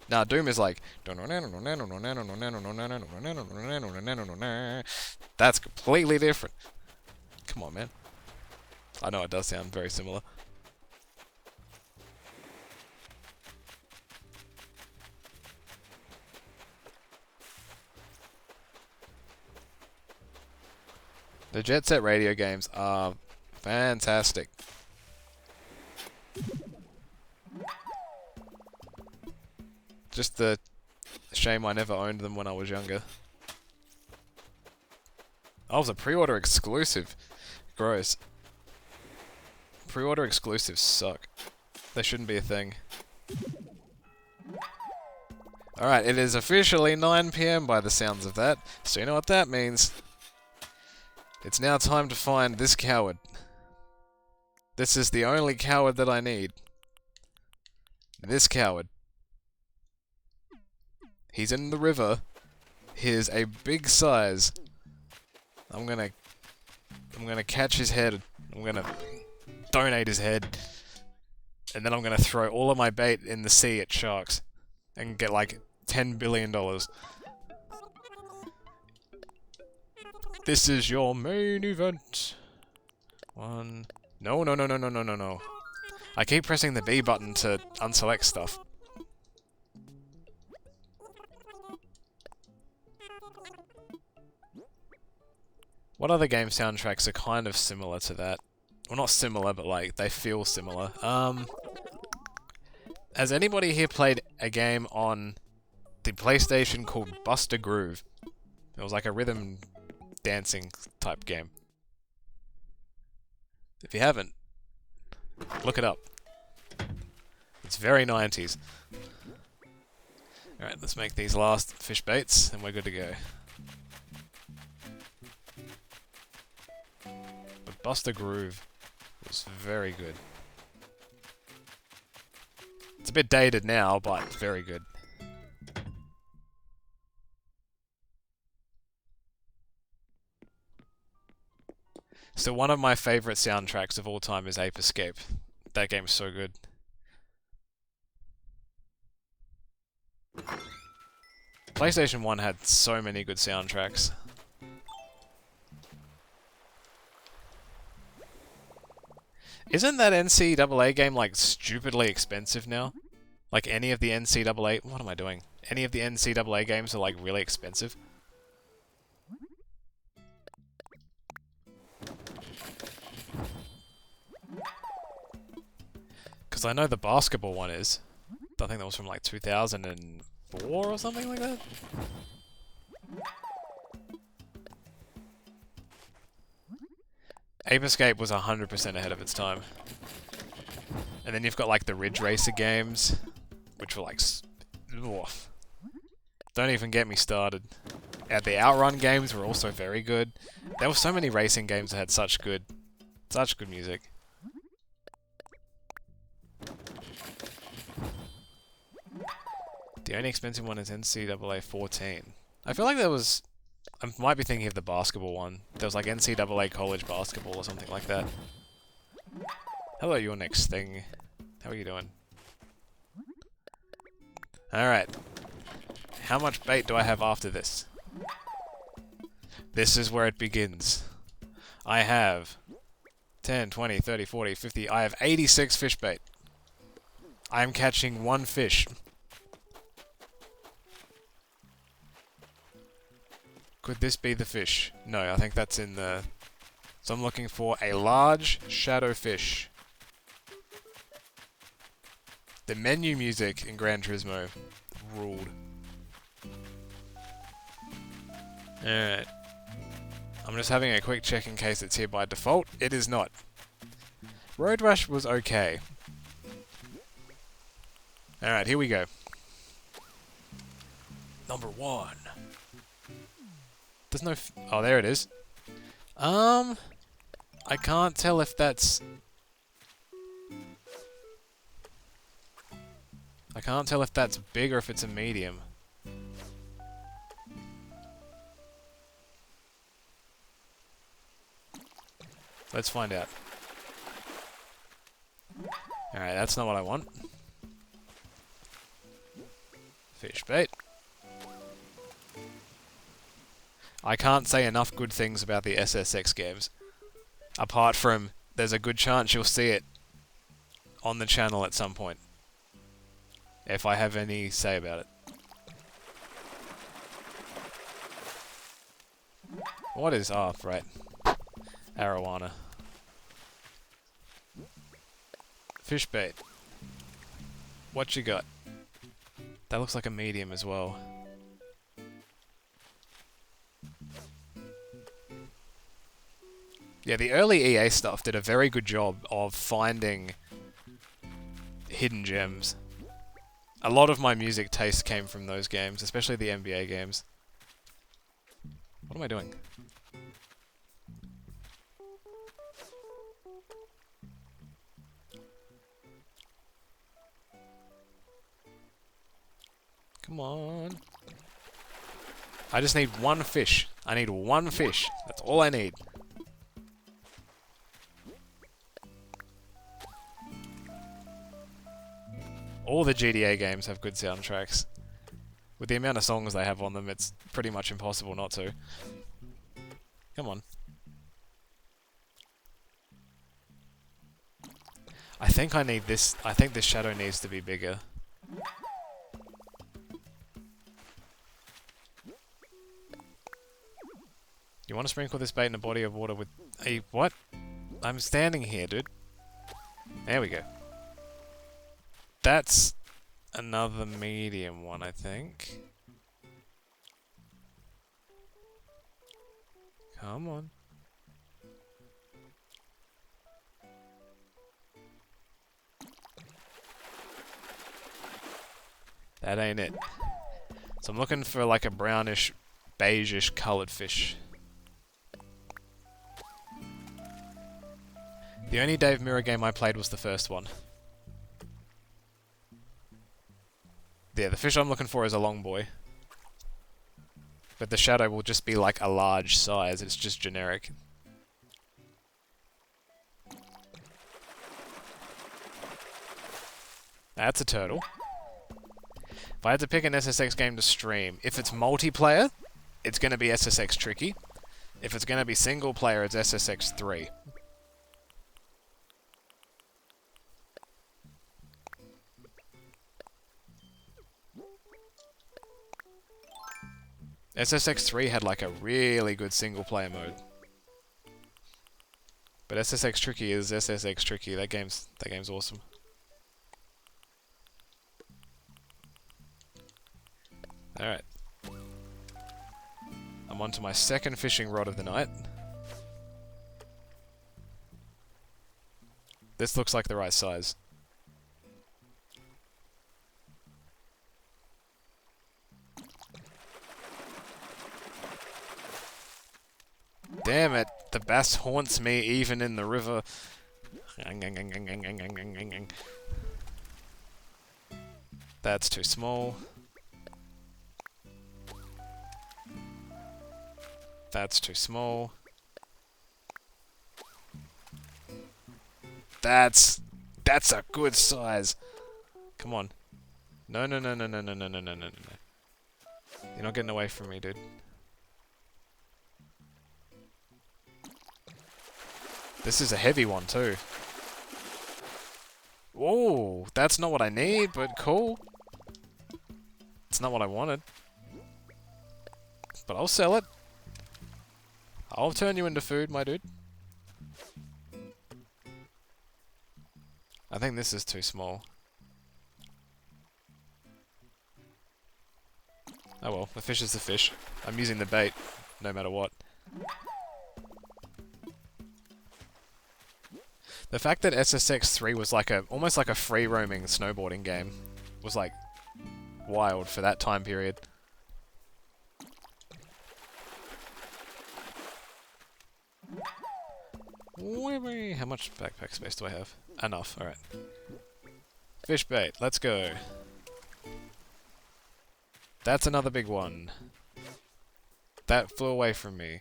Speaker 1: Nah, Doom is like... That's completely different. Come on, man. I know it does sound very similar. The Jet Set Radio games are fantastic. Just the shame I never owned them when I was younger. Oh, it was a pre-order exclusive. Gross. Pre-order exclusives suck. They shouldn't be a thing. Alright, it is officially 9 PM by the sounds of that. So you know what that means. It's now time to find this coward. This is the only coward that I need. This coward. He's in the river. He is a big size. I'm gonna catch his head. I'm gonna donate his head. And then I'm gonna throw all of my bait in the sea at sharks. And get like $10 billion. This is your main event. One. No. I keep pressing the B button to unselect stuff. What other game soundtracks are kind of similar to that? Well, not similar, but like, they feel similar. Has anybody here played a game on the PlayStation called Buster Groove? It was like a rhythm dancing type game. If you haven't, look it up. It's very 90s. Alright, let's make these last fish baits and we're good to go. But Buster Groove was very good. It's a bit dated now, but very good. So one of my favourite soundtracks of all time is Ape Escape. That game's so good. PlayStation 1 had so many good soundtracks. Isn't that NCAA game like stupidly expensive now? Like any of the NCAA... What am I doing? Any of the NCAA games are like really expensive. Because I know the basketball one is. I think that was from like 2004 or something like that. Ape Escape was 100% ahead of its time. And then you've got like the Ridge Racer games, which were like... Don't even get me started. The Outrun games were also very good. There were so many racing games that had such good music. The only expensive one is NCAA 14. I feel like there was... I might be thinking of the basketball one. There was like NCAA college basketball or something like that. Hello, your next thing. How are you doing? Alright. How much bait do I have after this? This is where it begins. I have 10, 20, 30, 40, 50... I have 86 fish bait. I am catching one fish. Could this be the fish? No, I think that's in the... So I'm looking for a large shadow fish. The menu music in Gran Turismo ruled. Alright. I'm just having a quick check in case it's here by default. It is not. Road Rash was okay. Alright, here we go. Number 1. There's no... oh, there it is. I can't tell if that's... I can't tell if that's big or if it's a medium. Let's find out. Alright, that's not what I want. Fish bait. I can't say enough good things about the SSX games. Apart from, there's a good chance you'll see it on the channel at some point. If I have any say about it. What is... oh, right. Arowana. Fish bait. What you got? That looks like a medium as well. Yeah, the early EA stuff did a very good job of finding hidden gems. A lot of my music taste came from those games, especially the NBA games. What am I doing? Come on. I just need one fish. I need one fish. That's all I need. All the GTA games have good soundtracks. With the amount of songs they have on them, it's pretty much impossible not to. Come on. I think I need this... I think this shadow needs to be bigger. You want to sprinkle this bait in a body of water with a... what? I'm standing here, dude. There we go. That's another medium one, I think. Come on. That ain't it. So I'm looking for like a brownish, beigeish coloured fish. The only Dave Mirror game I played was the first one. Yeah, the fish I'm looking for is a long boy. But the shadow will just be like a large size, it's just generic. That's a turtle. If I had to pick an SSX game to stream, if it's multiplayer, it's going to be SSX Tricky. If it's going to be single player, it's SSX 3. SSX 3 had like a really good single player mode. But SSX Tricky is SSX Tricky. That game's awesome. Alright. I'm on to my second fishing rod of the night. This looks like the right size. Damn it! The bass haunts me even in the river. That's too small. That's too small. That's a good size. Come on. No, no, no, no, no, no, no, no, no, no, no. You're not getting away from me, dude. This is a heavy one, too. Whoa, that's not what I need, but cool. It's not what I wanted. But I'll sell it. I'll turn you into food, my dude. I think this is too small. Oh well, the fish is the fish. I'm using the bait, no matter what. The fact that SSX3 was like almost like a free-roaming snowboarding game was like wild for that time period. How much backpack space do I have? Enough, alright. Fish bait, let's go. That's another big one. That flew away from me.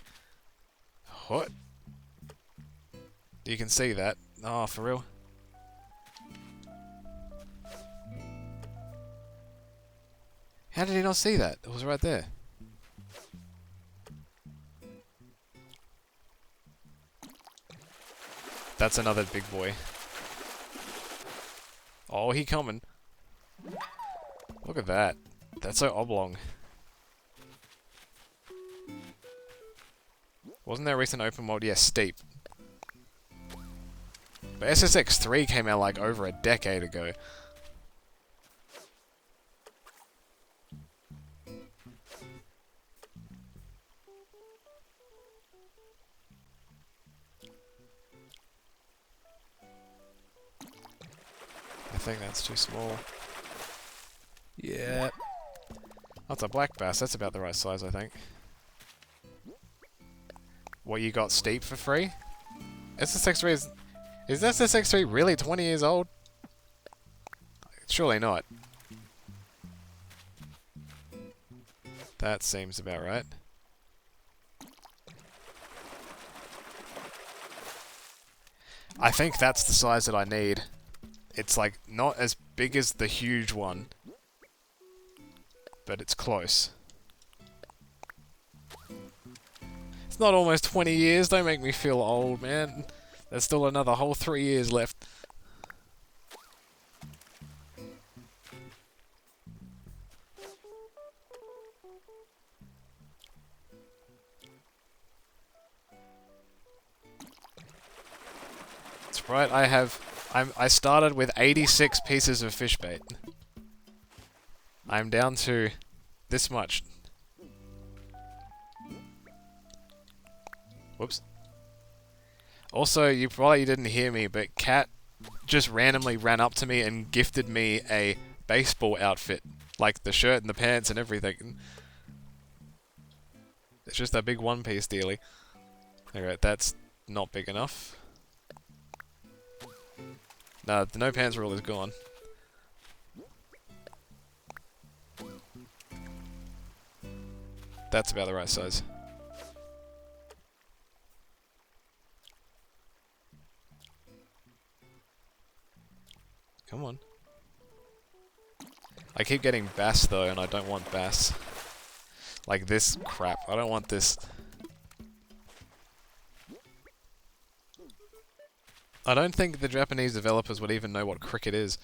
Speaker 1: What? You can see that. Oh, for real? How did he not see that? It was right there. That's another big boy. Oh, he coming. Look at that. That's so oblong. Wasn't there a recent open world? Yeah, steep. But SSX3 came out like over a decade ago. I think that's too small. Yeah. That's a black bass. That's about the right size, I think. What, you got steep for free? SSX3 is... Is SSX3 really 20 years old? Surely not. That seems about right. I think that's the size that I need. It's like not as big as the huge one, but it's close. It's not almost 20 years, don't make me feel old, man. There's still another whole 3 years left. That's right, I started with 86 pieces of fish bait. I'm down to this much. Whoops. Also, you probably didn't hear me, but Katt just randomly ran up to me and gifted me a baseball outfit. Like the shirt and the pants and everything. It's just that big one-piece dealie. Alright, that's not big enough. No, the no pants rule is gone. That's about the right size. Come on. I keep getting bass though, and I don't want bass. Like this crap. I don't want this. I don't think the Japanese developers would even know what cricket is.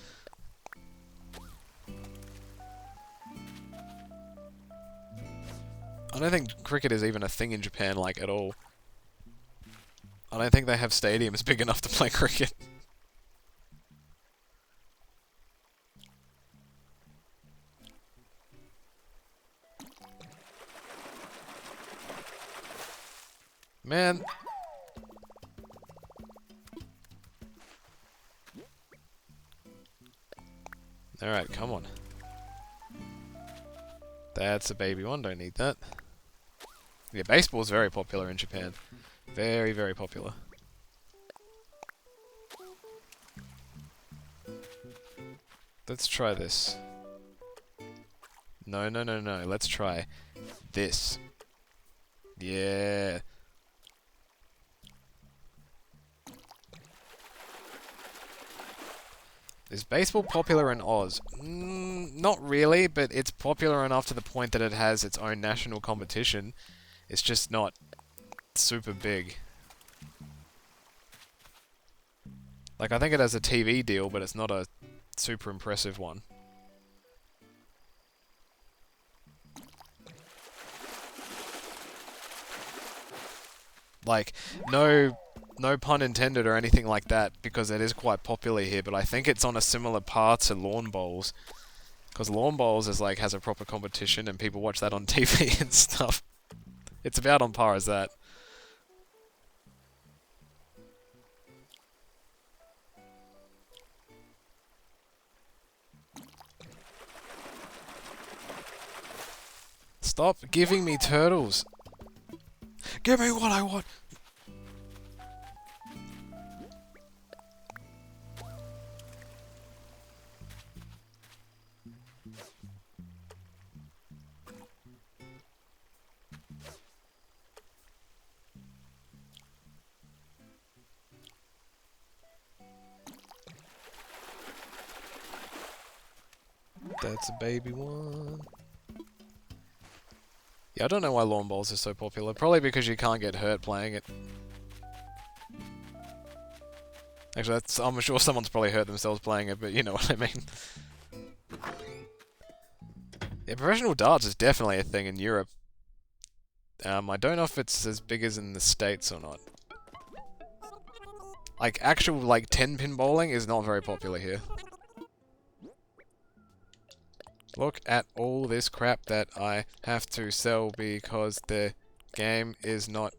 Speaker 1: I don't think cricket is even a thing in Japan, like, at all. I don't think they have stadiums big enough to play cricket. Man. Alright, come on. That's a baby one, don't need that. Yeah, baseball's very popular in Japan. Very, very popular. Let's try this. No, no, no, no. Let's try this. Yeah. Is baseball popular in Oz? Not really, but it's popular enough to the point that it has its own national competition. It's just not super big. Like, I think it has a TV deal, but it's not a super impressive one. Like, no pun intended or anything like that, because it is quite popular here, but I think it's on a similar par to lawn bowls. Because lawn bowls is like, has a proper competition and people watch that on TV and stuff. It's about on par as that. Stop giving me turtles! Give me what I want! That's a baby one. Yeah, I don't know why lawn bowls are so popular. Probably because you can't get hurt playing it. Actually, I'm sure someone's probably hurt themselves playing it, but you know what I mean. Yeah, professional darts is definitely a thing in Europe. I don't know if it's as big as in the States or not. Like, actual, like, 10-pin bowling is not very popular here. Look at all this crap that I have to sell because the game is not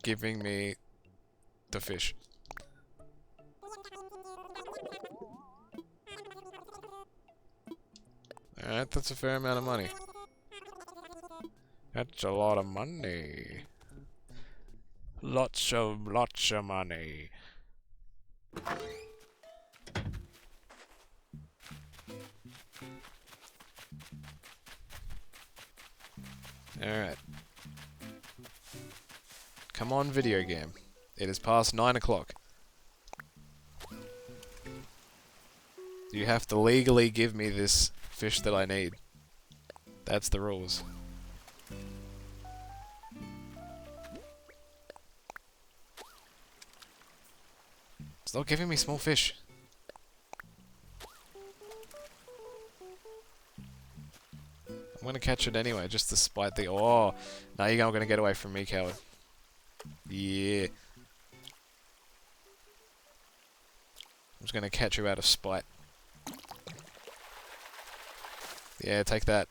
Speaker 1: giving me the fish. Alright, that's a fair amount of money. That's a lot of money. Lots of money. Alright. Come on, video game. It is past 9 o'clock. You have to legally give me this fish that I need. That's the rules. Stop giving me small fish. I'm gonna catch it anyway, just to spite the... Oh! Now you're gonna get away from me, coward. Yeah. I'm just gonna catch you out of spite. Yeah, take that.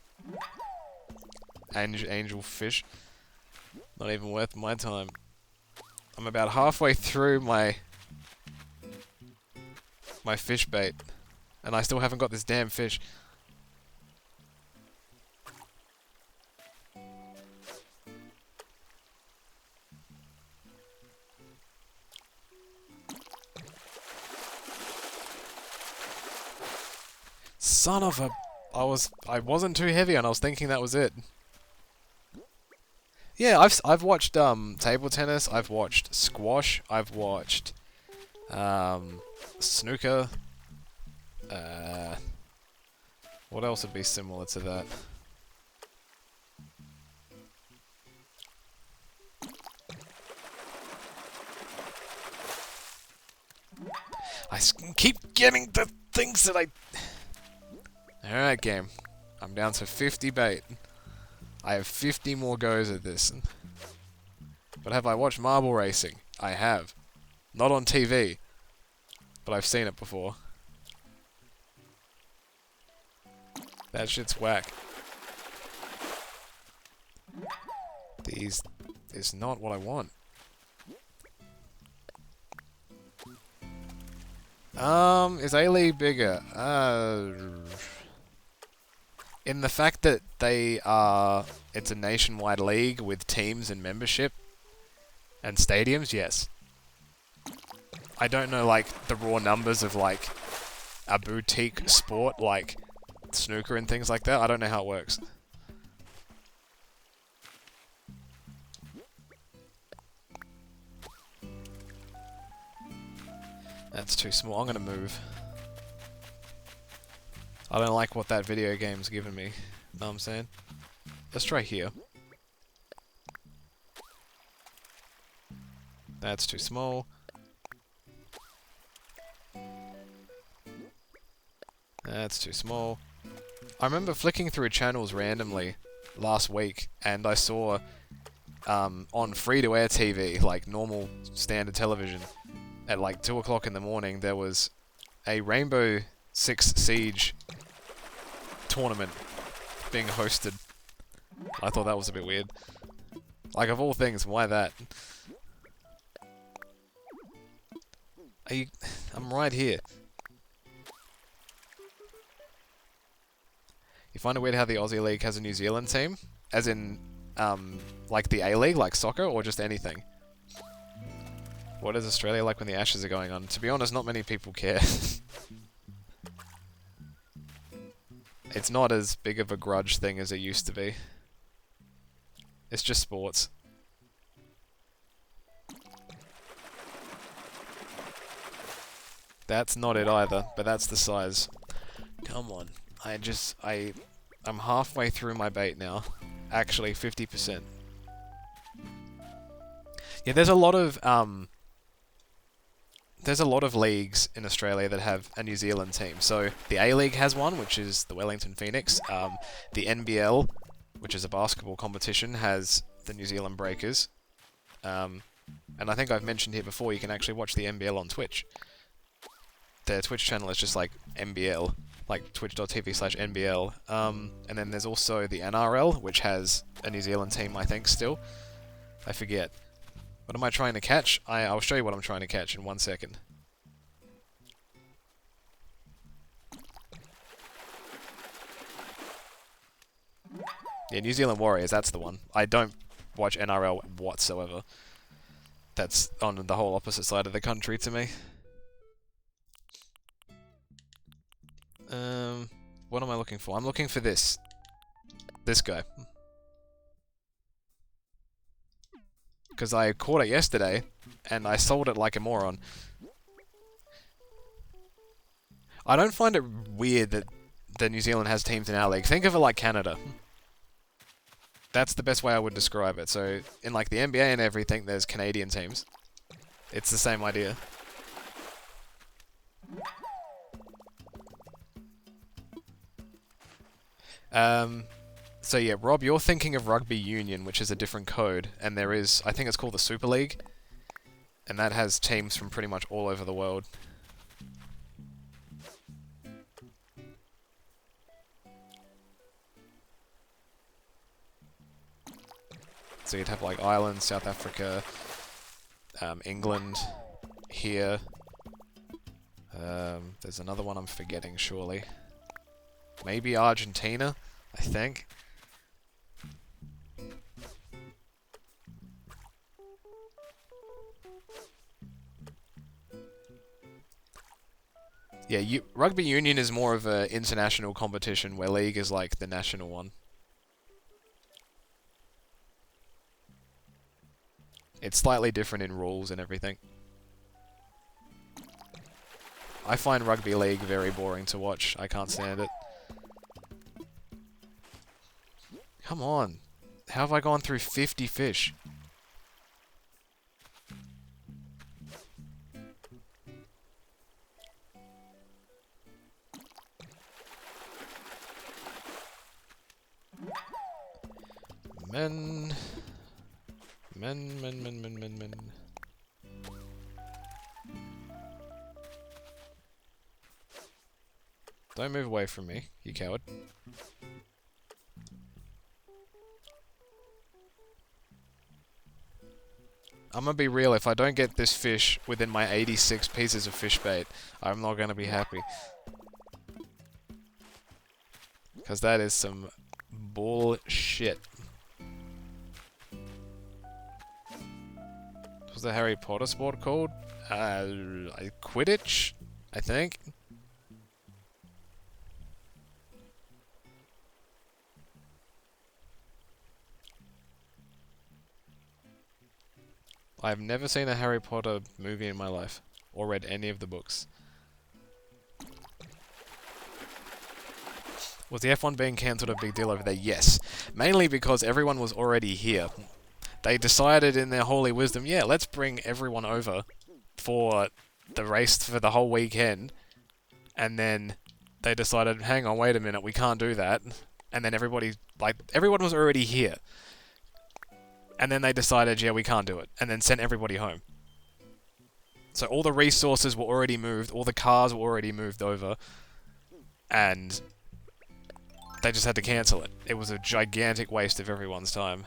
Speaker 1: Angel fish. Not even worth my time. I'm about halfway through my fish bait, and I still haven't got this damn fish. Son of a... I wasn't too heavy and I was thinking that was it. Yeah, I've watched table tennis, I've watched squash, I've watched snooker. What else would be similar to that? Keep getting the things that I... Alright, game. I'm down to 50 bait. I have 50 more goes at this. But have I watched marble racing? I have. Not on TV. But I've seen it before. That shit's whack. These is not what I want. Is A-League bigger? In the fact that it's a nationwide league with teams and membership and stadiums, yes. I don't know, like, the raw numbers of, like, a boutique sport, like snooker and things like that. I don't know how it works. That's too small. I'm gonna move. I don't like what that video game's giving me. Know what I'm saying? Let's try here. That's too small. That's too small. I remember flicking through channels randomly last week, and I saw on free-to-air TV, like normal standard television, at like 2 o'clock in the morning, there was a Rainbow Six Siege tournament being hosted. I thought that was a bit weird. Like, of all things, why that? I'm right here. You find it weird how the Aussie League has a New Zealand team? As in, like the A-League, like soccer, or just anything? What is Australia like when the Ashes are going on? To be honest, not many people care. It's not as big of a grudge thing as it used to be. It's just sports. That's not it either, but that's the size. Come on. I'm halfway through my bait now. Actually, 50%. Yeah, there's a lot of leagues in Australia that have a New Zealand team. So the A-League has one, which is the Wellington Phoenix. The NBL, which is a basketball competition, has the New Zealand Breakers. And I think I've mentioned here before, you can actually watch the NBL on Twitch. Their Twitch channel is just like NBL, like twitch.tv/NBL. And then there's also the NRL, which has a New Zealand team, I think, still. I forget. What am I trying to catch? I'll show you what I'm trying to catch in 1 second. Yeah, New Zealand Warriors, that's the one. I don't watch NRL whatsoever. That's on the whole opposite side of the country to me. What am I looking for? I'm looking for this. This guy. Because I caught it yesterday, and I sold it like a moron. I don't find it weird that New Zealand has teams in our league. Think of it like Canada. That's the best way I would describe it. So, in like the NBA and everything, there's Canadian teams. It's the same idea. So yeah, Rob, you're thinking of Rugby Union, which is a different code, and there is, I think it's called the Super League, and that has teams from pretty much all over the world. So you'd have like Ireland, South Africa, England, here. There's another one I'm forgetting, surely. Maybe Argentina, I think. Yeah, Rugby Union is more of an international competition, where League is like the national one. It's slightly different in rules and everything. I find Rugby League very boring to watch. I can't stand it. Come on. How have I gone through 50 fish? Men. Don't move away from me, you coward. I'm gonna be real, if I don't get this fish within my 86 pieces of fish bait, I'm not gonna be happy. Because that is some bullshit. What's the Harry Potter sport called? Quidditch? I think? I've never seen a Harry Potter movie in my life, or read any of the books. Was the F1 being cancelled a big deal over there? Yes. Mainly because everyone was already here. They decided in their holy wisdom, yeah, let's bring everyone over for the race for the whole weekend. And then they decided, hang on, wait a minute, we can't do that. And then everybody, like, everyone was already here. And then they decided, yeah, we can't do it. And then sent everybody home. So all the resources were already moved, all the cars were already moved over. And they just had to cancel it. It was a gigantic waste of everyone's time.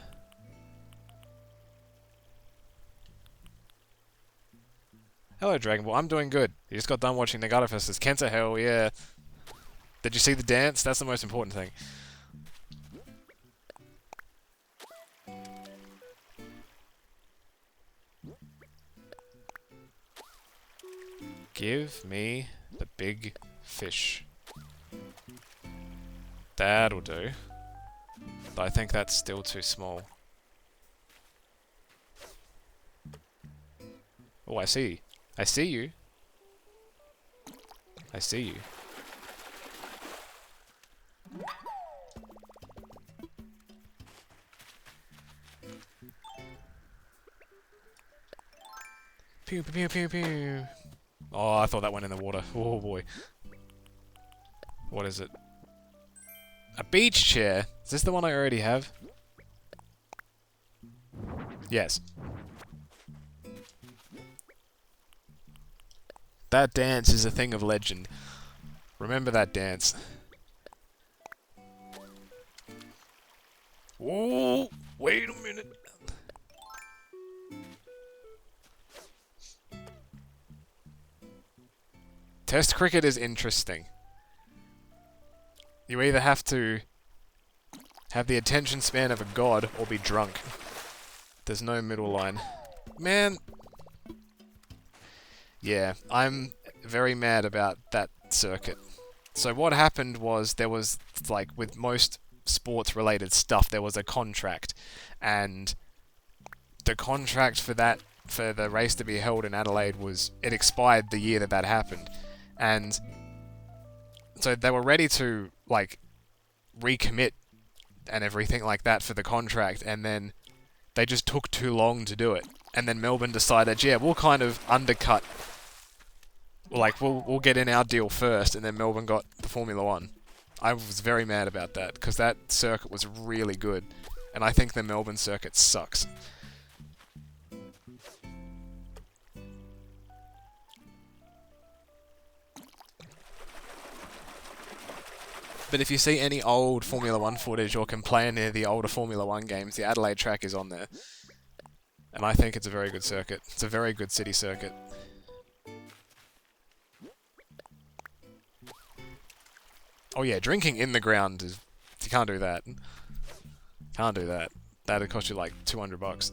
Speaker 1: Hello, Dragon Ball. I'm doing good. You just got done watching the Gutterfesters. Kenta, hell yeah. Did you see the dance? That's the most important thing. Give me the big fish. That'll do. But I think that's still too small. Oh, I see. I see you. I see you. Pew pew pew pew pew. Oh, I thought that went in the water. Oh boy. What is it? A beach chair? Is this the one I already have? Yes. That dance is a thing of legend. Remember that dance. Whoa! Wait a minute. Test cricket is interesting. You either have to have the attention span of a god or be drunk. There's no middle line. Man! Yeah, I'm very mad about that circuit. So what happened was, there was, like, with most sports-related stuff, there was a contract. And the contract for that, for the race to be held in Adelaide was, it expired the year that that happened. And so they were ready to, like, recommit and everything like that for the contract, and then they just took too long to do it. And then Melbourne decided, yeah, we'll kind of undercut, like, we'll get in our deal first, and then Melbourne got the Formula 1. I was very mad about that, because that circuit was really good, and I think the Melbourne circuit sucks. But if you see any old Formula 1 footage or can play any of the older Formula 1 games, the Adelaide track is on there. And I think it's a very good circuit. It's a very good city circuit. Oh yeah, drinking in the ground is... You can't do that. Can't do that. That'd cost you like $200.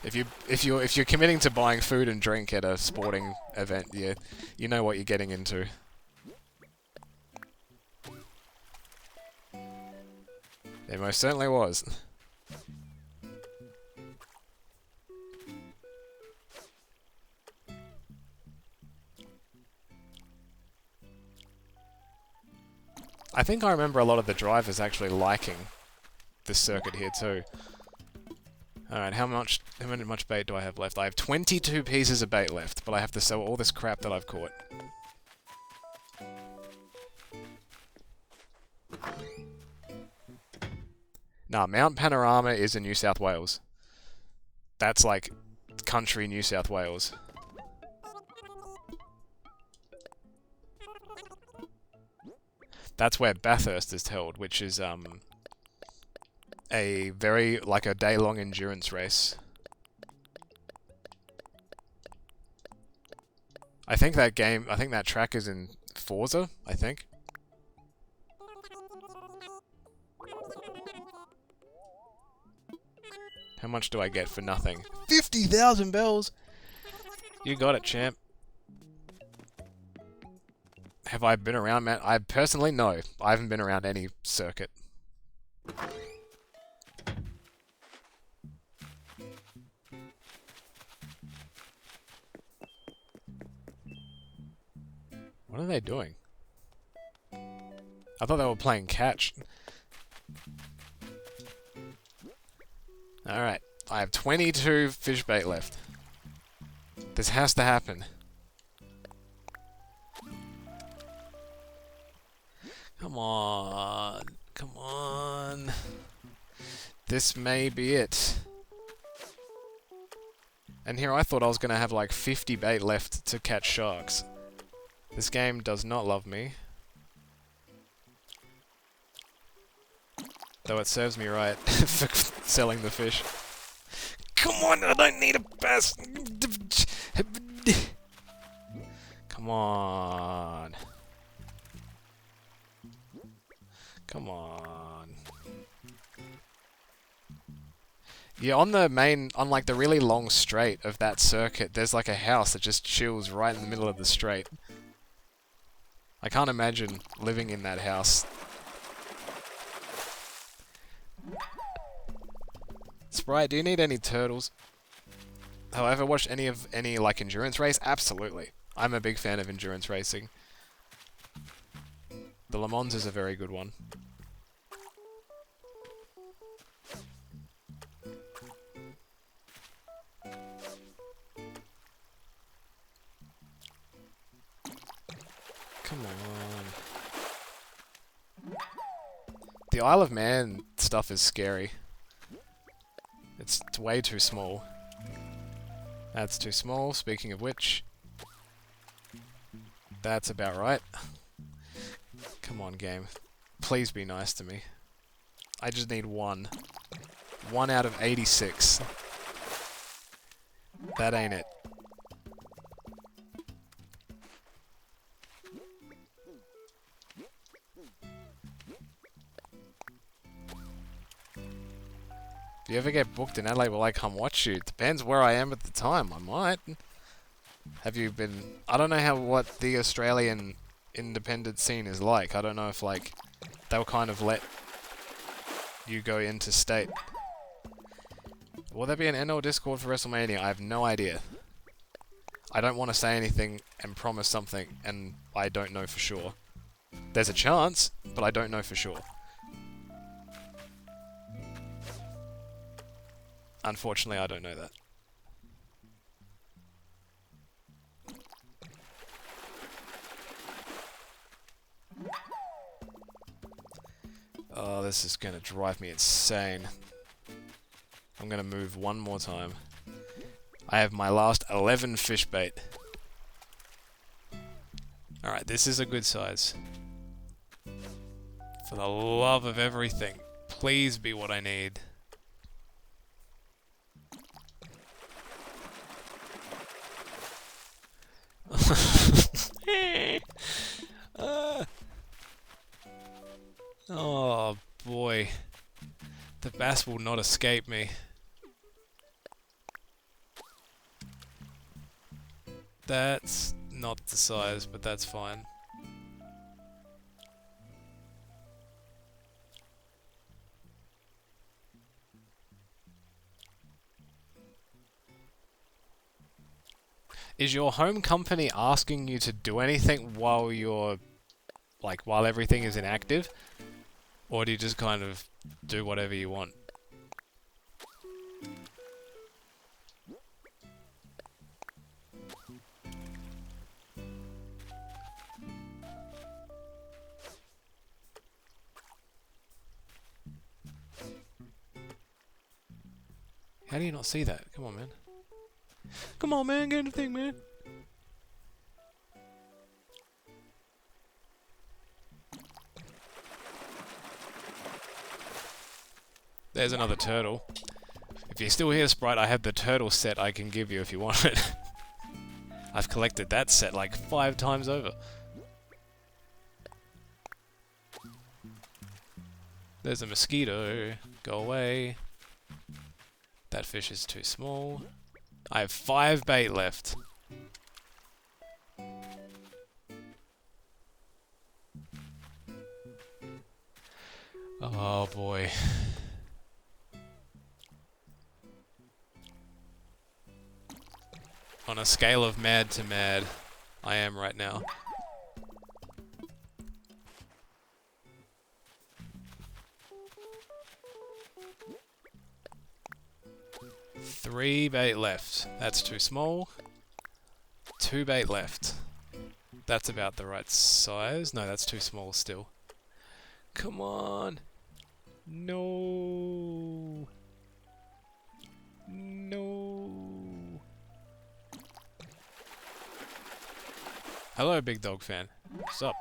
Speaker 1: If you're committing to buying food and drink at a sporting event, you know what you're getting into. It most certainly was. I think I remember a lot of the drivers actually liking this circuit here too. Alright, how much bait do I have left? I have 22 pieces of bait left, but I have to sell all this crap that I've caught. Nah, Mount Panorama is in New South Wales. That's like country New South Wales. That's where Bathurst is held, which is a very like a day-long endurance race. I think that track is in Forza, I think. How much do I get for nothing? 50,000 bells! You got it, champ. Have I been around, man? I personally, no. I haven't been around any circuit. What are they doing? I thought they were playing catch. Alright, I have 22 fish bait left. This has to happen. Come on. Come on. This may be it. And here I thought I was going to have like 50 bait left to catch sharks. This game does not love me. Though it serves me right for selling the fish. Come on, I don't need a bass. Come on. Come on. Yeah, on like the really long straight of that circuit, there's like a house that just chills right in the middle of the straight. I can't imagine living in that house. Sprite, do you need any turtles? Have I ever watched any like endurance race? Absolutely. I'm a big fan of endurance racing. The Le Mans is a very good one. Come on. The Isle of Man stuff is scary. It's way too small. That's too small, speaking of which. That's about right. Come on, game. Please be nice to me. I just need one. 1 out of 86. That ain't it. If you ever get booked in Adelaide, will I come watch you? Depends where I am at the time. I might. Have you been... I don't know what the Australian independent scene is like. I don't know if, like, they'll kind of let you go into state. Will there be an NL Discord for WrestleMania? I have no idea. I don't want to say anything and promise something, and I don't know for sure. There's a chance, but I don't know for sure. Unfortunately, I don't know that. Oh, this is gonna drive me insane. I'm gonna move one more time. I have my last 11 fish bait. Alright, this is a good size. For the love of everything, please be what I need. Oh boy, the bass will not escape me. That's not the size, but that's fine. Is your home company asking you to do anything while you're, like, while everything is inactive? Or do you just kind of do whatever you want? How do you not see that? Come on, man. Come on, man, get in the thing, man. There's another turtle. If you're still here, Sprite, I have the turtle set I can give you if you want it. I've collected that set like 5 times over. There's a mosquito. Go away. That fish is too small. I have 5 bait left. Oh boy. On a scale of mad to mad, I am right now. Three bait left. That's too small. 2 bait left. That's about the right size. No, that's too small still. Come on! No! No! Hello, Big Dog fan. What's up?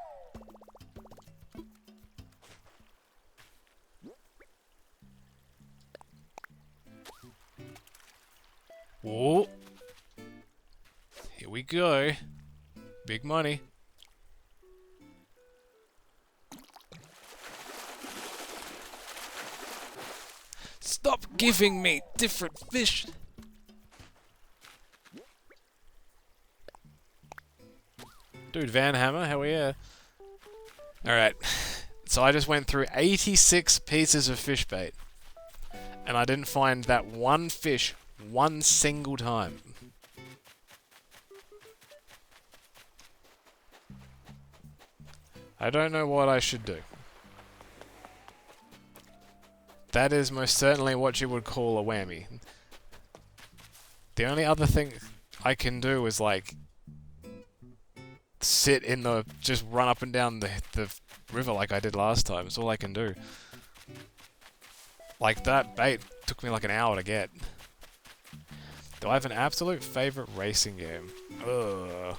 Speaker 1: Whoa! Here we go. Big money. Stop giving me different fish! Dude, Van Hammer, how are you? Alright, so I just went through 86 pieces of fish bait. And I didn't find that one fish one single time. I don't know what I should do. That is most certainly what you would call a whammy. The only other thing I can do is like sit in the... just run up and down the river like I did last time. It's all I can do. Like that bait took me like an hour to get. Do I have an absolute favorite racing game? Ugh.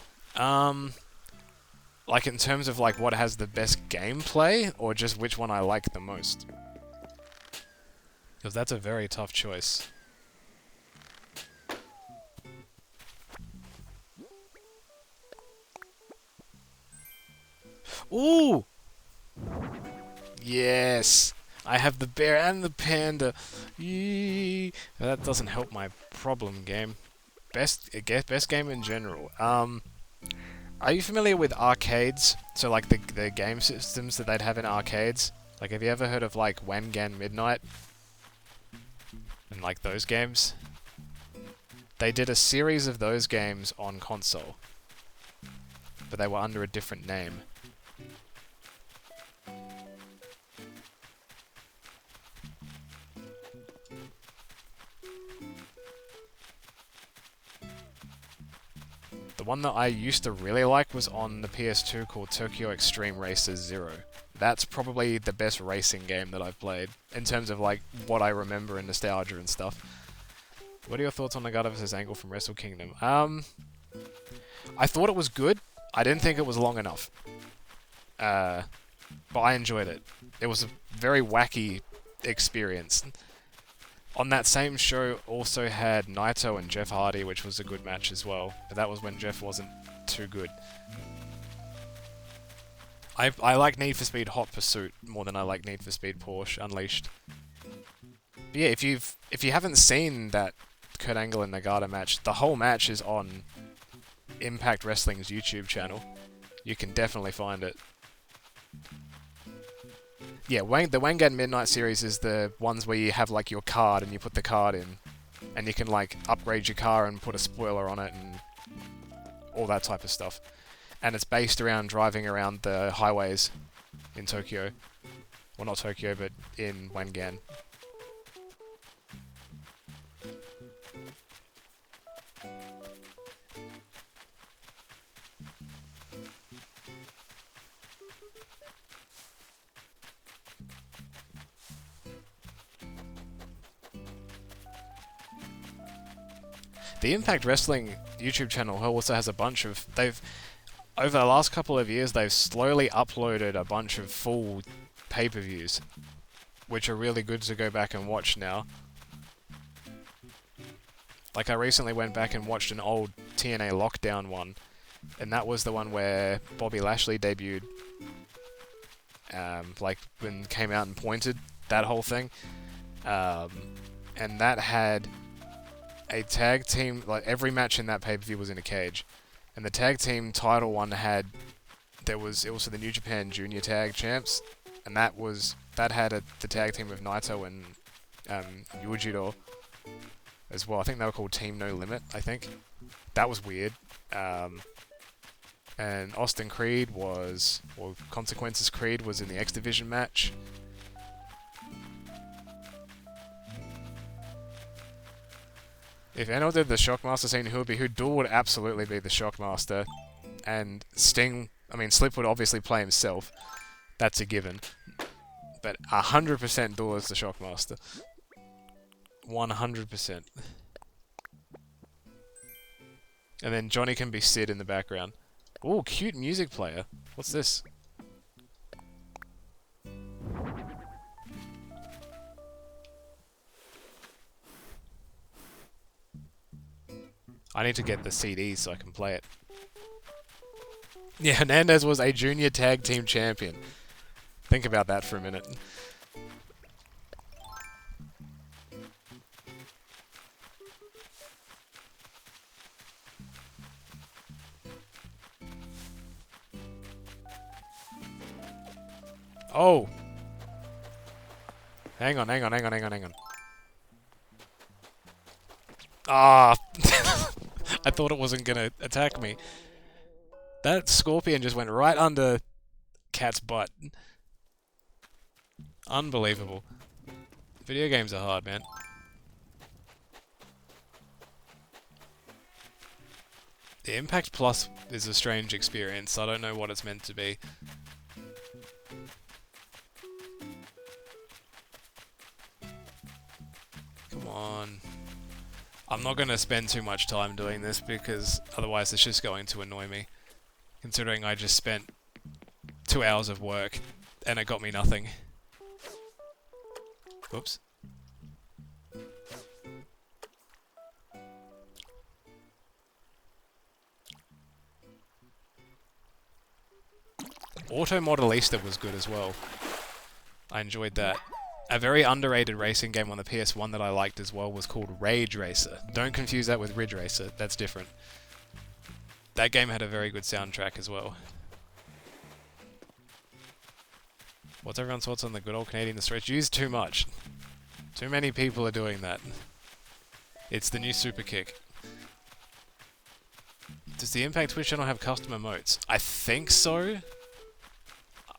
Speaker 1: Like in terms of like what has the best gameplay, or just which one I like the most? Because that's a very tough choice. Ooh! Yes! I have the bear and the panda. Yee! That doesn't help my problem game. Best game in general. Are you familiar with arcades? So like the game systems that they'd have in arcades? Like have you ever heard of like Wangan Midnight? And like those games? They did a series of those games on console. But they were under a different name. The one that I used to really like was on the PS2 called Tokyo Extreme Racers Zero. That's probably the best racing game that I've played, in terms of like what I remember and nostalgia and stuff. What are your thoughts on Nagata vs. Angle from Wrestle Kingdom? I thought it was good. I didn't think it was long enough. But I enjoyed it. It was a very wacky experience. On that same show also had Naito and Jeff Hardy, which was a good match as well. But that was when Jeff wasn't too good. I like Need for Speed Hot Pursuit more than I like Need for Speed Porsche Unleashed. But yeah, if you haven't seen that Kurt Angle and Nagata match, the whole match is on Impact Wrestling's YouTube channel. You can definitely find it. Yeah, the Wangan Midnight series is the ones where you have like your card and you put the card in, and you can like upgrade your car and put a spoiler on it and all that type of stuff. And it's based around driving around the highways in Tokyo. Well, not Tokyo, but in Wangan. The Impact Wrestling YouTube channel also has a bunch of... over the last couple of years, they've slowly uploaded a bunch of full pay-per-views. which are really good to go back and watch now. Like, I recently went back and watched an old TNA Lockdown one, and that was the one where Bobby Lashley debuted, like, when came out and pointed, that whole thing. And that had a tag team, like, every match in that pay-per-view was in a cage. And the tag team title one had, it was also the New Japan Junior Tag Champs, and that had the tag team of Naito and Yujiro as well. I think they were called Team No Limit, I think. That was weird. And Austin Creed Consequences Creed was in the X Division match. If anyone did the Shockmaster scene, who Duel would absolutely be the Shockmaster. And Sting, I mean, Slip would obviously play himself. That's a given. But 100% Duel is the Shockmaster. 100%. And then Johnny can be Sid in the background. Ooh, cute music player. What's this? I need to get the CD so I can play it. Yeah, Hernandez was a junior tag team champion. Think about that for a minute. Oh! Hang on. Ah! I thought it wasn't gonna attack me. That scorpion just went right under Katt's butt. Unbelievable. Video games are hard, man. The Impact Plus is a strange experience. I don't know what it's meant to be. Come on. I'm not going to spend too much time doing this because otherwise it's just going to annoy me. Considering I just spent 2 hours of work and it got me nothing. Whoops. Auto Modelista was good as well. I enjoyed that. A very underrated racing game on the PS1 that I liked as well was called Rage Racer. Don't confuse that with Ridge Racer, that's different. That game had a very good soundtrack as well. What's everyone's thoughts on the good old Canadian stretch? Used too much. Too many people are doing that. It's the new super kick. Does the Impact Twitch channel have custom emotes? I think so.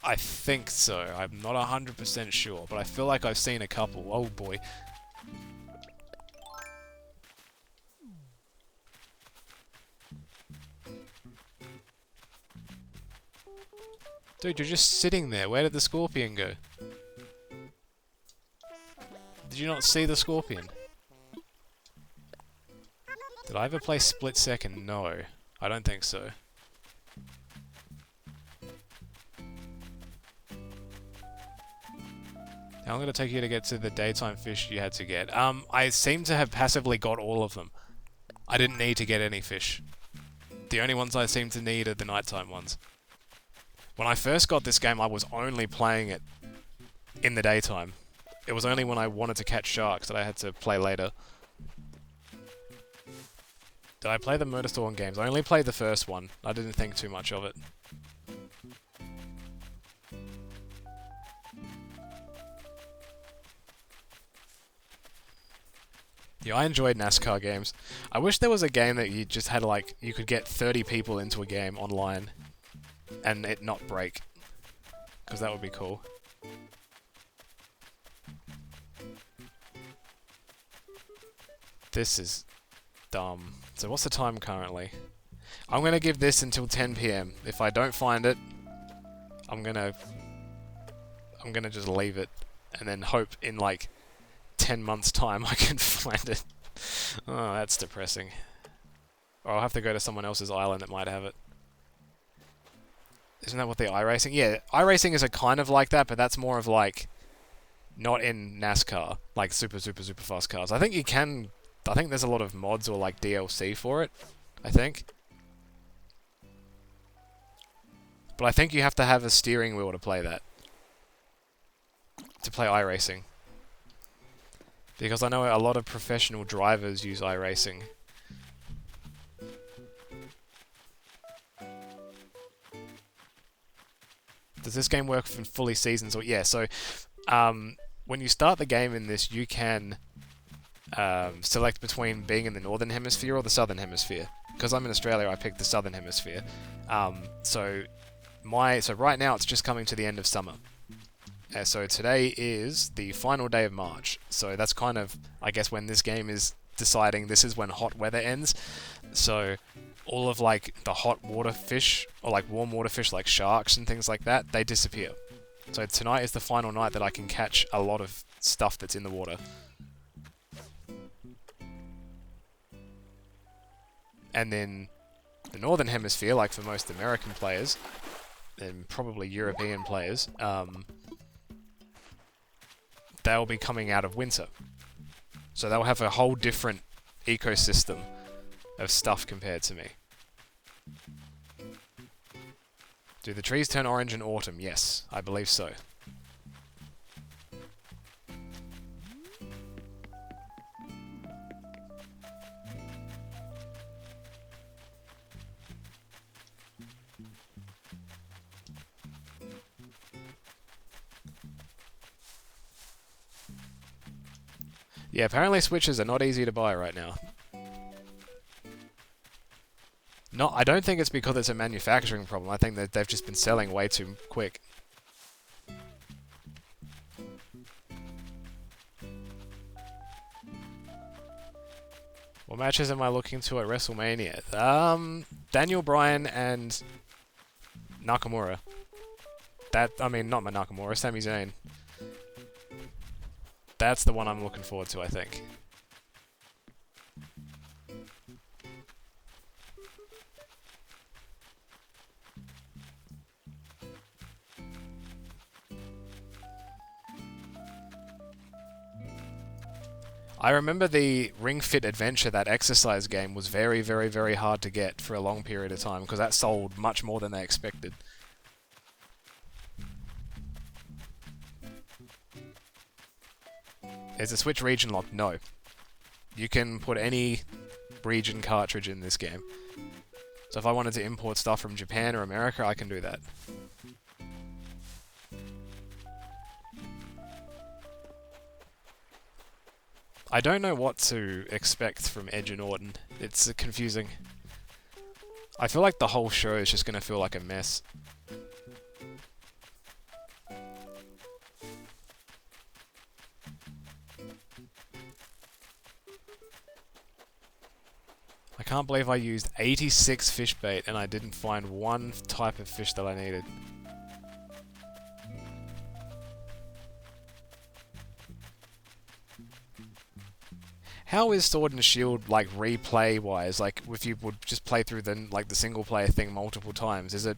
Speaker 1: I think so. I'm not 100% sure, but I feel like I've seen a couple. Oh boy. Dude, you're just sitting there. Where did the scorpion go? Did you not see the scorpion? Did I ever play Split Second? No. I don't think so. How long did it take you to get to the daytime fish you had to get? I seem to have passively got all of them. I didn't need to get any fish. The only ones I seem to need are the nighttime ones. When I first got this game, I was only playing it in the daytime. It was only when I wanted to catch sharks that I had to play later. Did I play the Motorstorm games? I only played the first one. I didn't think too much of it. Yeah, I enjoyed NASCAR games. I wish there was a game that you just had, like, you could get 30 people into a game online and it not break. Because that would be cool. This is dumb. So what's the time currently? I'm gonna give this until 10 PM. If I don't find it, I'm gonna just leave it and then hope in like 10 months time I can find it. Oh, that's depressing. Or I'll have to go to someone else's island that might have it. Isn't that what the iRacing? Yeah, iRacing is a kind of like that, but that's more of like not in NASCAR, like super, super, super fast cars. I think you can. I think there's a lot of mods or like DLC for it. I think. But I think you have to have a steering wheel to play that. To play iRacing. Because I know a lot of professional drivers use iRacing. Does this game work in fully seasons? Or yeah, so when you start the game in this, you can select between being in the Northern Hemisphere or the Southern Hemisphere. Because I'm in Australia, I picked the Southern Hemisphere. So right now it's just coming to the end of summer. So today is the final day of March. So that's kind of, I guess, when this game is deciding this is when hot weather ends. So all of like the hot water fish or like warm water fish like sharks and things like that, they disappear. So tonight is the final night that I can catch a lot of stuff that's in the water. And then the Northern Hemisphere, like for most American players, and probably European players, they'll be coming out of winter. So they'll have a whole different ecosystem of stuff compared to me. Do the trees turn orange in autumn? Yes, I believe so. Yeah, apparently Switches are not easy to buy right now. No, I don't think it's because it's a manufacturing problem. I think that they've just been selling way too quick. What matches am I looking to at WrestleMania? Daniel Bryan and Nakamura. I mean, not Nakamura, Sami Zayn. That's the one I'm looking forward to, I think. I remember the Ring Fit Adventure, that exercise game, was very, very, very hard to get for a long period of time because that sold much more than they expected. Is the Switch region locked? No. You can put any region cartridge in this game. So if I wanted to import stuff from Japan or America, I can do that. I don't know what to expect from Edge and Orton. It's confusing. I feel like the whole show is just going to feel like a mess. I can't believe I used 86 fish bait and I didn't find one type of fish that I needed. How is Sword and Shield, like, replay-wise? Like, if you would just play through the single-player thing multiple times, is it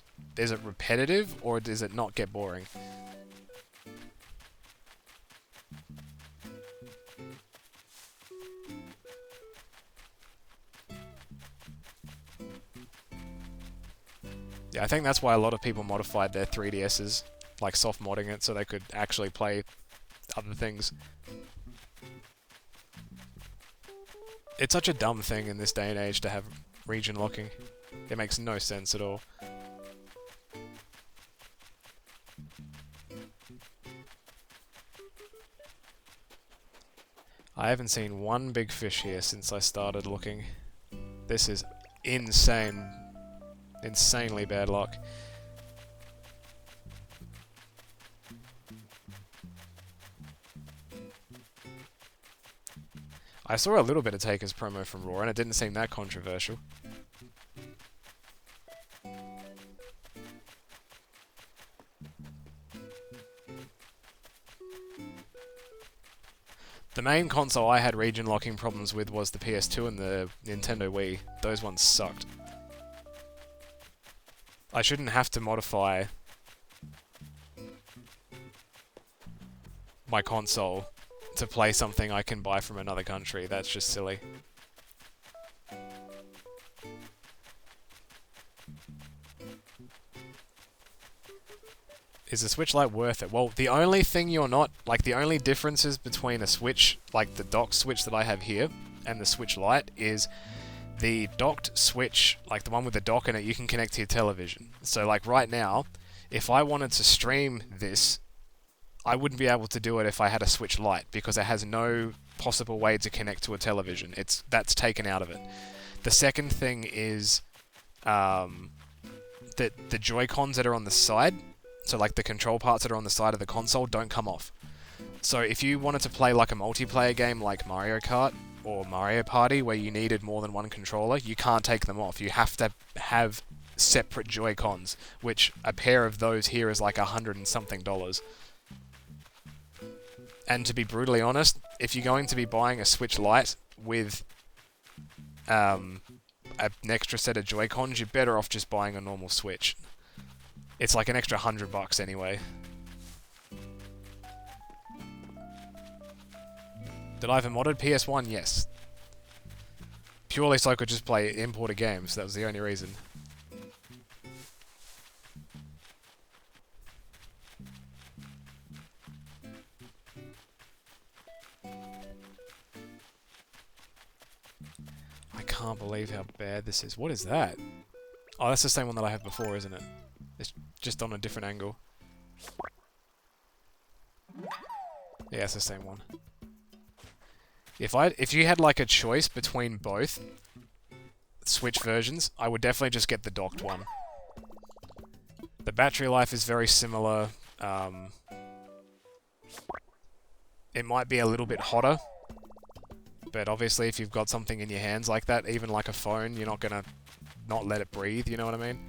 Speaker 1: repetitive, or does it not get boring? Yeah, I think that's why a lot of people modified their 3DSs, like soft modding it, so they could actually play other things. It's such a dumb thing in this day and age to have region locking. It makes no sense at all. I haven't seen one big fish here since I started looking. This is insane. Insanely bad luck. I saw a little bit of Taker's promo from Raw, and it didn't seem that controversial. The main console I had region locking problems with was the PS2 and the Nintendo Wii. Those ones sucked. I shouldn't have to modify my console to play something I can buy from another country. That's just silly. Is the Switch Lite worth it? Well, the only thing you're not... Like, the only differences between a Switch, like the docked Switch that I have here, and the Switch Lite is the docked Switch, like the one with the dock in it, you can connect to your television. So, like, right now, if I wanted to stream this, I wouldn't be able to do it if I had a Switch Lite, because it has no possible way to connect to a television. That's taken out of it. The second thing is that the Joy-Cons that are on the side, so like the control parts that are on the side of the console, don't come off. So if you wanted to play like a multiplayer game like Mario Kart or Mario Party where you needed more than one controller, you can't take them off. You have to have separate Joy-Cons, which a pair of those here is like $100 and something. And to be brutally honest, if you're going to be buying a Switch Lite with an extra set of Joy-Cons, you're better off just buying a normal Switch. It's like an extra $100 anyway. Did I have a modded PS1? Yes. Purely so I could just play imported games. That was the only reason. I can't believe how bad this is. What is that? Oh, that's the same one that I had before, isn't it? It's just on a different angle. Yeah, it's the same one. If you had like a choice between both Switch versions, I would definitely just get the docked one. The battery life is very similar. It might be a little bit hotter, but obviously if you've got something in your hands like that, even like a phone, you're not gonna not let it breathe, you know what I mean?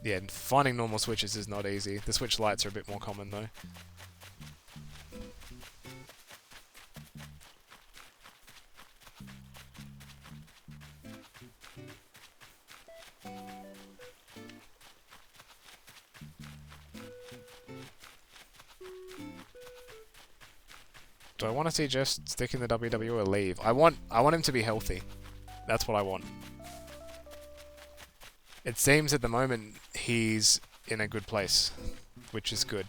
Speaker 1: Yeah, finding normal Switches is not easy. The Switch Lites are a bit more common though. Do I want to see Jeff stick in the WWE or leave? I want him to be healthy. That's what I want. It seems at the moment he's in a good place, which is good.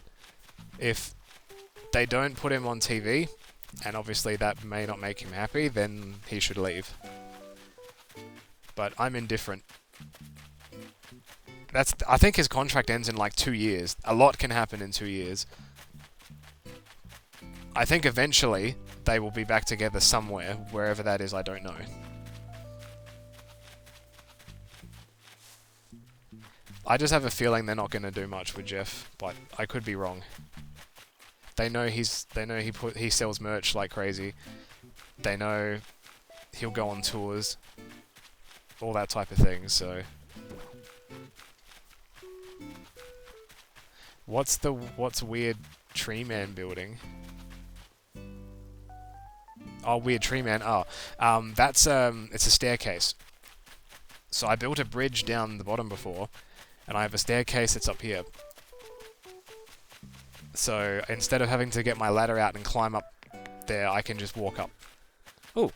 Speaker 1: If they don't put him on TV, and obviously that may not make him happy, then he should leave. But I'm indifferent. I think his contract ends in like 2 years. A lot can happen in 2 years. I think eventually they will be back together somewhere, wherever that is, I don't know. I just have a feeling they're not going to do much with Jeff, but I could be wrong. They know he sells merch like crazy. They know he'll go on tours, all that type of thing. So, what's weird Tree Man building? Oh, weird Tree Man. Oh, that's it's a staircase. So I built a bridge down the bottom before, and I have a staircase that's up here. So instead of having to get my ladder out and climb up there, I can just walk up. Ooh.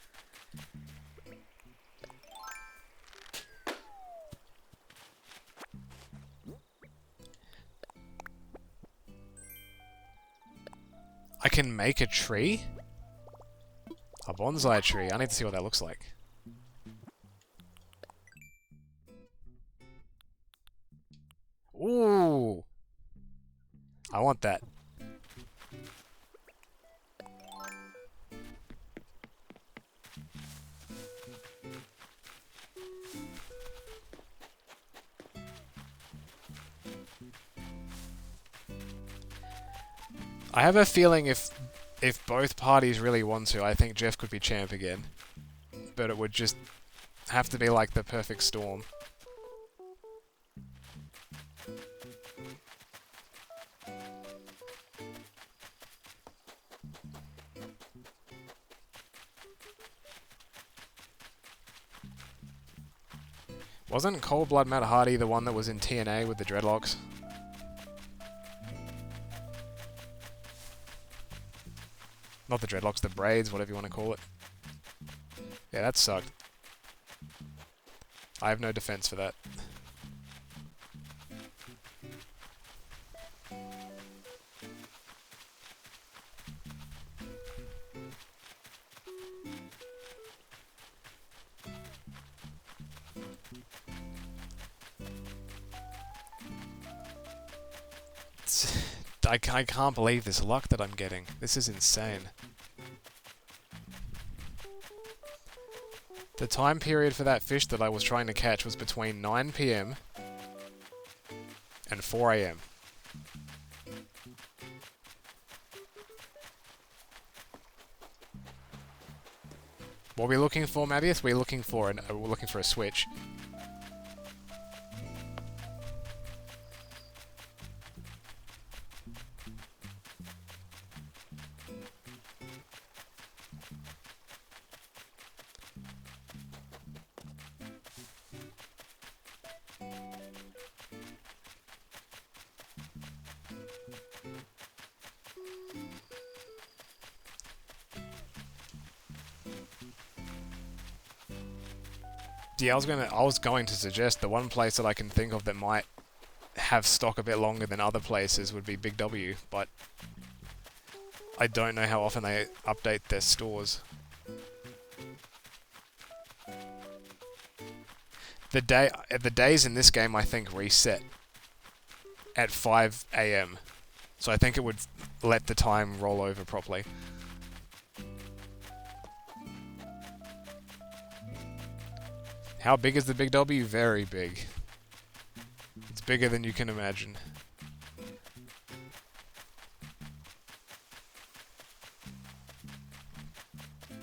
Speaker 1: I can make a tree? A bonsai tree. I need to see what that looks like. Ooh! I want that. I have a feeling if both parties really want to, I think Jeff could be champ again. But it would just have to be like the perfect storm. Wasn't Cold Blood Matt Hardy the one that was in TNA with the dreadlocks? Not the dreadlocks, the braids, whatever you want to call it. Yeah, that sucked. I have no defense for that. I can't believe this luck that I'm getting. This is insane. The time period for that fish that I was trying to catch was between 9 PM and 4 AM. What are we looking for, Matthias? We're looking for a switch. Yeah, I was going to suggest the one place that I can think of that might have stock a bit longer than other places would be Big W, but I don't know how often they update their stores. The days in this game I think reset at 5 AM, so I think it would let the time roll over properly. How big is the Big W? Very big. It's bigger than you can imagine.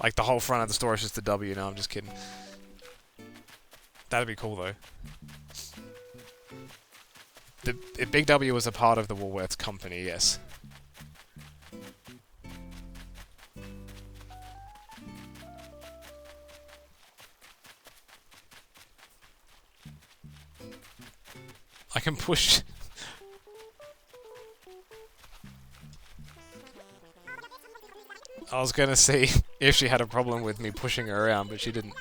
Speaker 1: Like the whole front of the store is just the W. No, I'm just kidding. That'd be cool though. The Big W was a part of the Woolworths company, yes. I can push... I was gonna see if she had a problem with me pushing her around, but she didn't.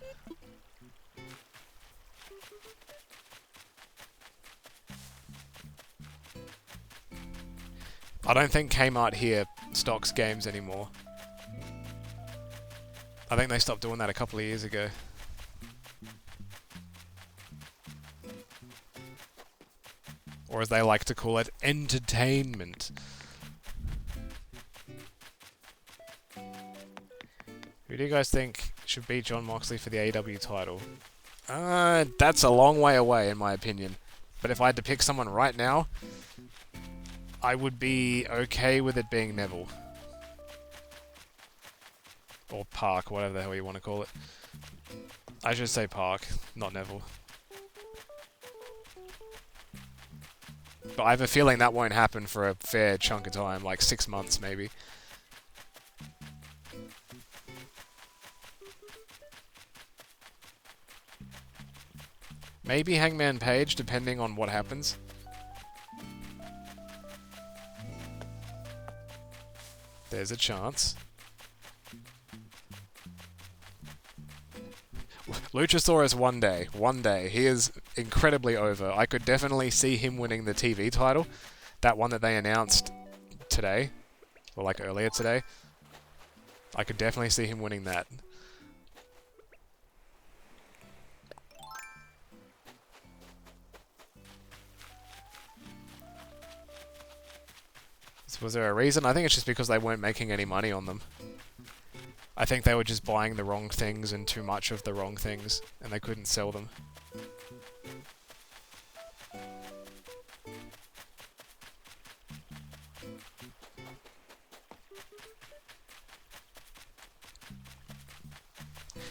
Speaker 1: I don't think Kmart here stocks games anymore. I think they stopped doing that a couple of years ago. Or as they like to call it, entertainment. Who do you guys think should beat John Moxley for the AEW title? That's a long way away in my opinion. But if I had to pick someone right now, I would be okay with it being Neville. Or Park, whatever the hell you want to call it. I should say Park, not Neville. But I have a feeling that won't happen for a fair chunk of time, like 6 months maybe. Maybe Hangman Page, depending on what happens. There's a chance. Luchasaurus one day. He is incredibly over. I could definitely see him winning the TV title. That one that they announced today. Or like earlier today. I could definitely see him winning that. Was there a reason? I think it's just because they weren't making any money on them. I think they were just buying the wrong things and too much of the wrong things, and they couldn't sell them.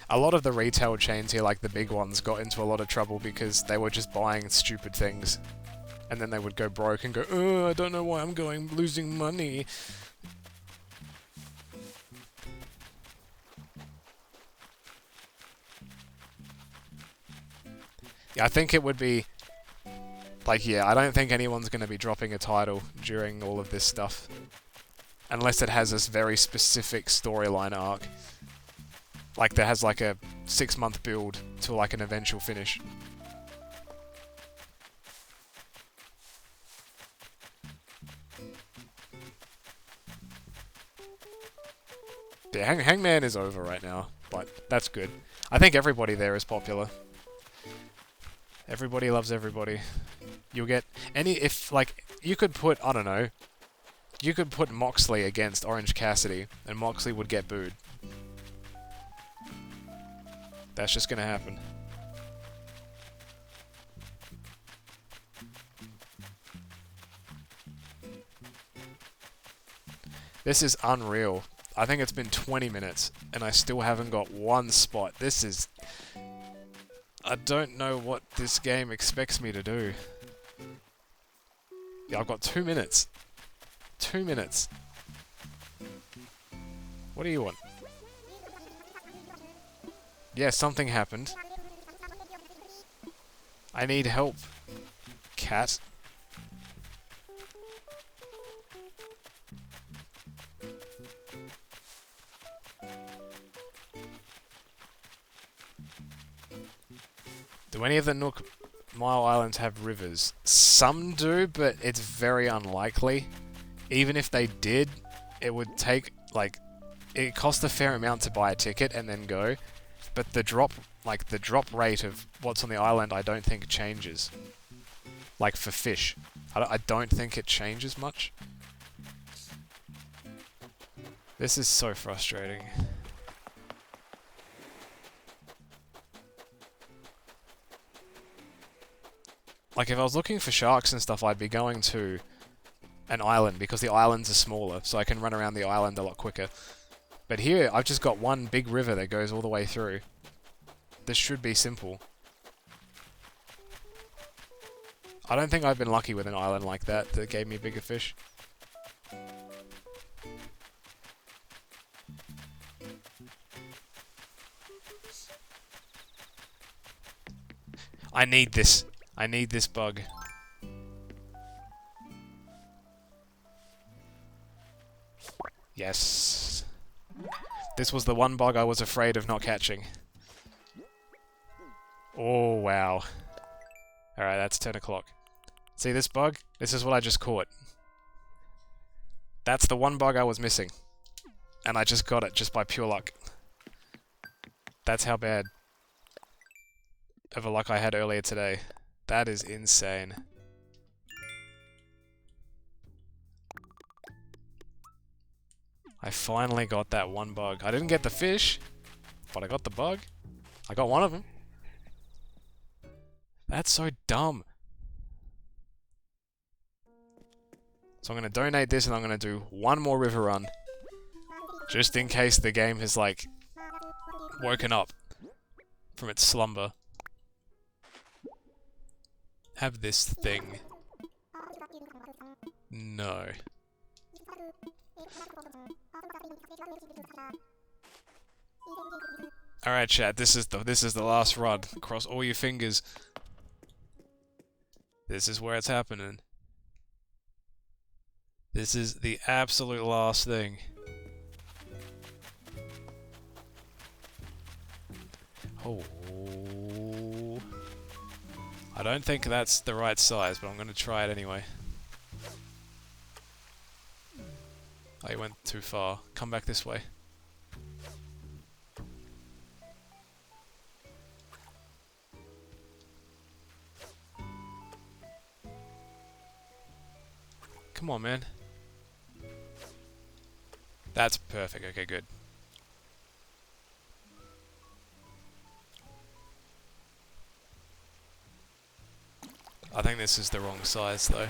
Speaker 1: A lot of the retail chains here, like the big ones, got into a lot of trouble because they were just buying stupid things. And then they would go broke and go, oh, I don't know why I'm losing money. Yeah, I think it would be... Like, yeah, I don't think anyone's going to be dropping a title during all of this stuff. Unless it has this very specific storyline arc. Like, that has like a 6-month build to like an eventual finish. Yeah, Hangman is over right now, but that's good. I think everybody there is popular. Everybody loves everybody. You'll get if like you could put, I don't know, you could put Moxley against Orange Cassidy and Moxley would get booed. That's just gonna happen. This is unreal. I think it's been 20 minutes, and I still haven't got one spot. This is... I don't know what this game expects me to do. Yeah, I've got 2 minutes. 2 minutes. What do you want? Yeah, something happened. I need help, Katt. Do any of the Nook Mile Islands have rivers? Some do, but it's very unlikely. Even if they did, it would take, like... It costs a fair amount to buy a ticket and then go. But the drop rate of what's on the island, I don't think changes. Like, for fish. I don't think it changes much. This is so frustrating. Like, if I was looking for sharks and stuff, I'd be going to an island, because the islands are smaller, so I can run around the island a lot quicker. But here, I've just got one big river that goes all the way through. This should be simple. I don't think I've been lucky with an island like that that gave me bigger fish. I need this. I need this bug. Yes. This was the one bug I was afraid of not catching. Oh, wow. Alright, that's 10 o'clock. See this bug? This is what I just caught. That's the one bug I was missing. And I just got it, just by pure luck. That's how bad of a luck I had earlier today. That is insane. I finally got that one bug. I didn't get the fish, but I got the bug. I got one of them. That's so dumb. So I'm going to donate this and I'm going to do one more river run. Just in case the game has, like, woken up from its slumber. Have this thing. No. Alright, chat, this is the last run. Cross all your fingers. This is where it's happening. This is the absolute last thing. Oh. I don't think that's the right size, but I'm going to try it anyway. Oh, you went too far. Come back this way. Come on, man. That's perfect. Okay, good. I think this is the wrong size, though.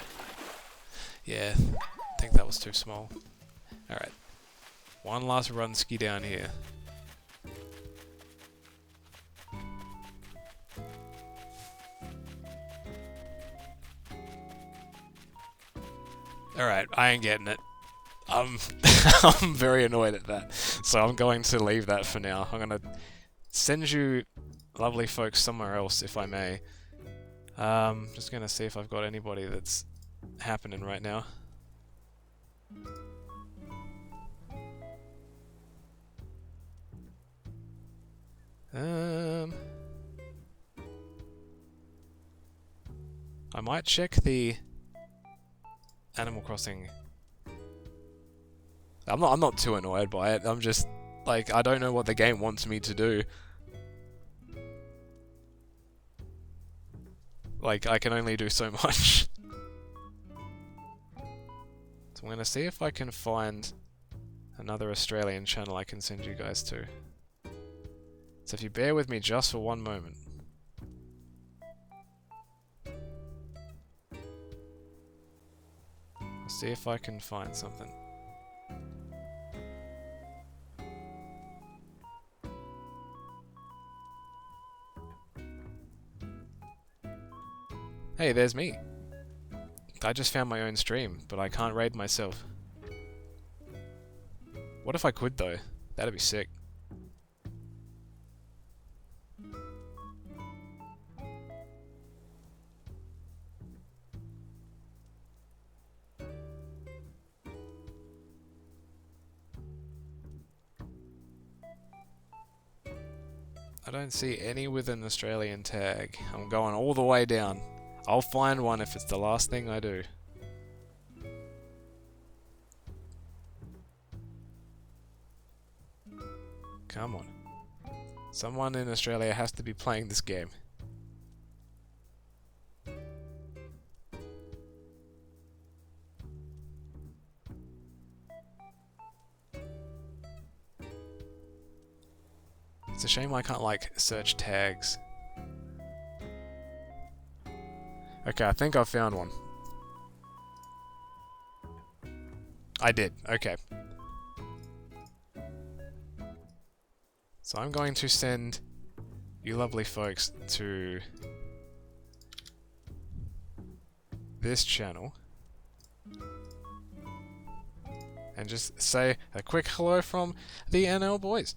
Speaker 1: Yeah, I think that was too small. Alright. One last run ski down here. Alright, I ain't getting it. I'm very annoyed at that. So I'm going to leave that for now. I'm going to send you lovely folks somewhere else, if I may. Just gonna see if I've got anybody that's happening right now. I might check the Animal Crossing. I'm not too annoyed by it. I'm just like, I don't know what the game wants me to do. Like, I can only do so much. So I'm gonna see if I can find another Australian channel I can send you guys to. So if you bear with me just for one moment. I'll see if I can find something. Hey, there's me. I just found my own stream, but I can't raid myself. What if I could though? That'd be sick. I don't see any with an Australian tag. I'm going all the way down. I'll find one if it's the last thing I do. Come on. Someone in Australia has to be playing this game. It's a shame I can't, like, search tags. Okay, I think I've found one. I did, okay. So I'm going to send you lovely folks to this channel. And just say a quick hello from the NL boys.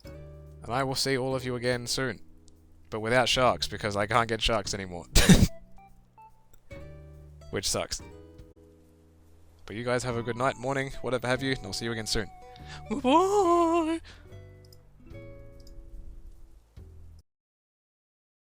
Speaker 1: And I will see all of you again soon. But without sharks, because I can't get sharks anymore. Which sucks. But you guys have a good night, morning, whatever have you, and I'll see you again soon. Bye-bye!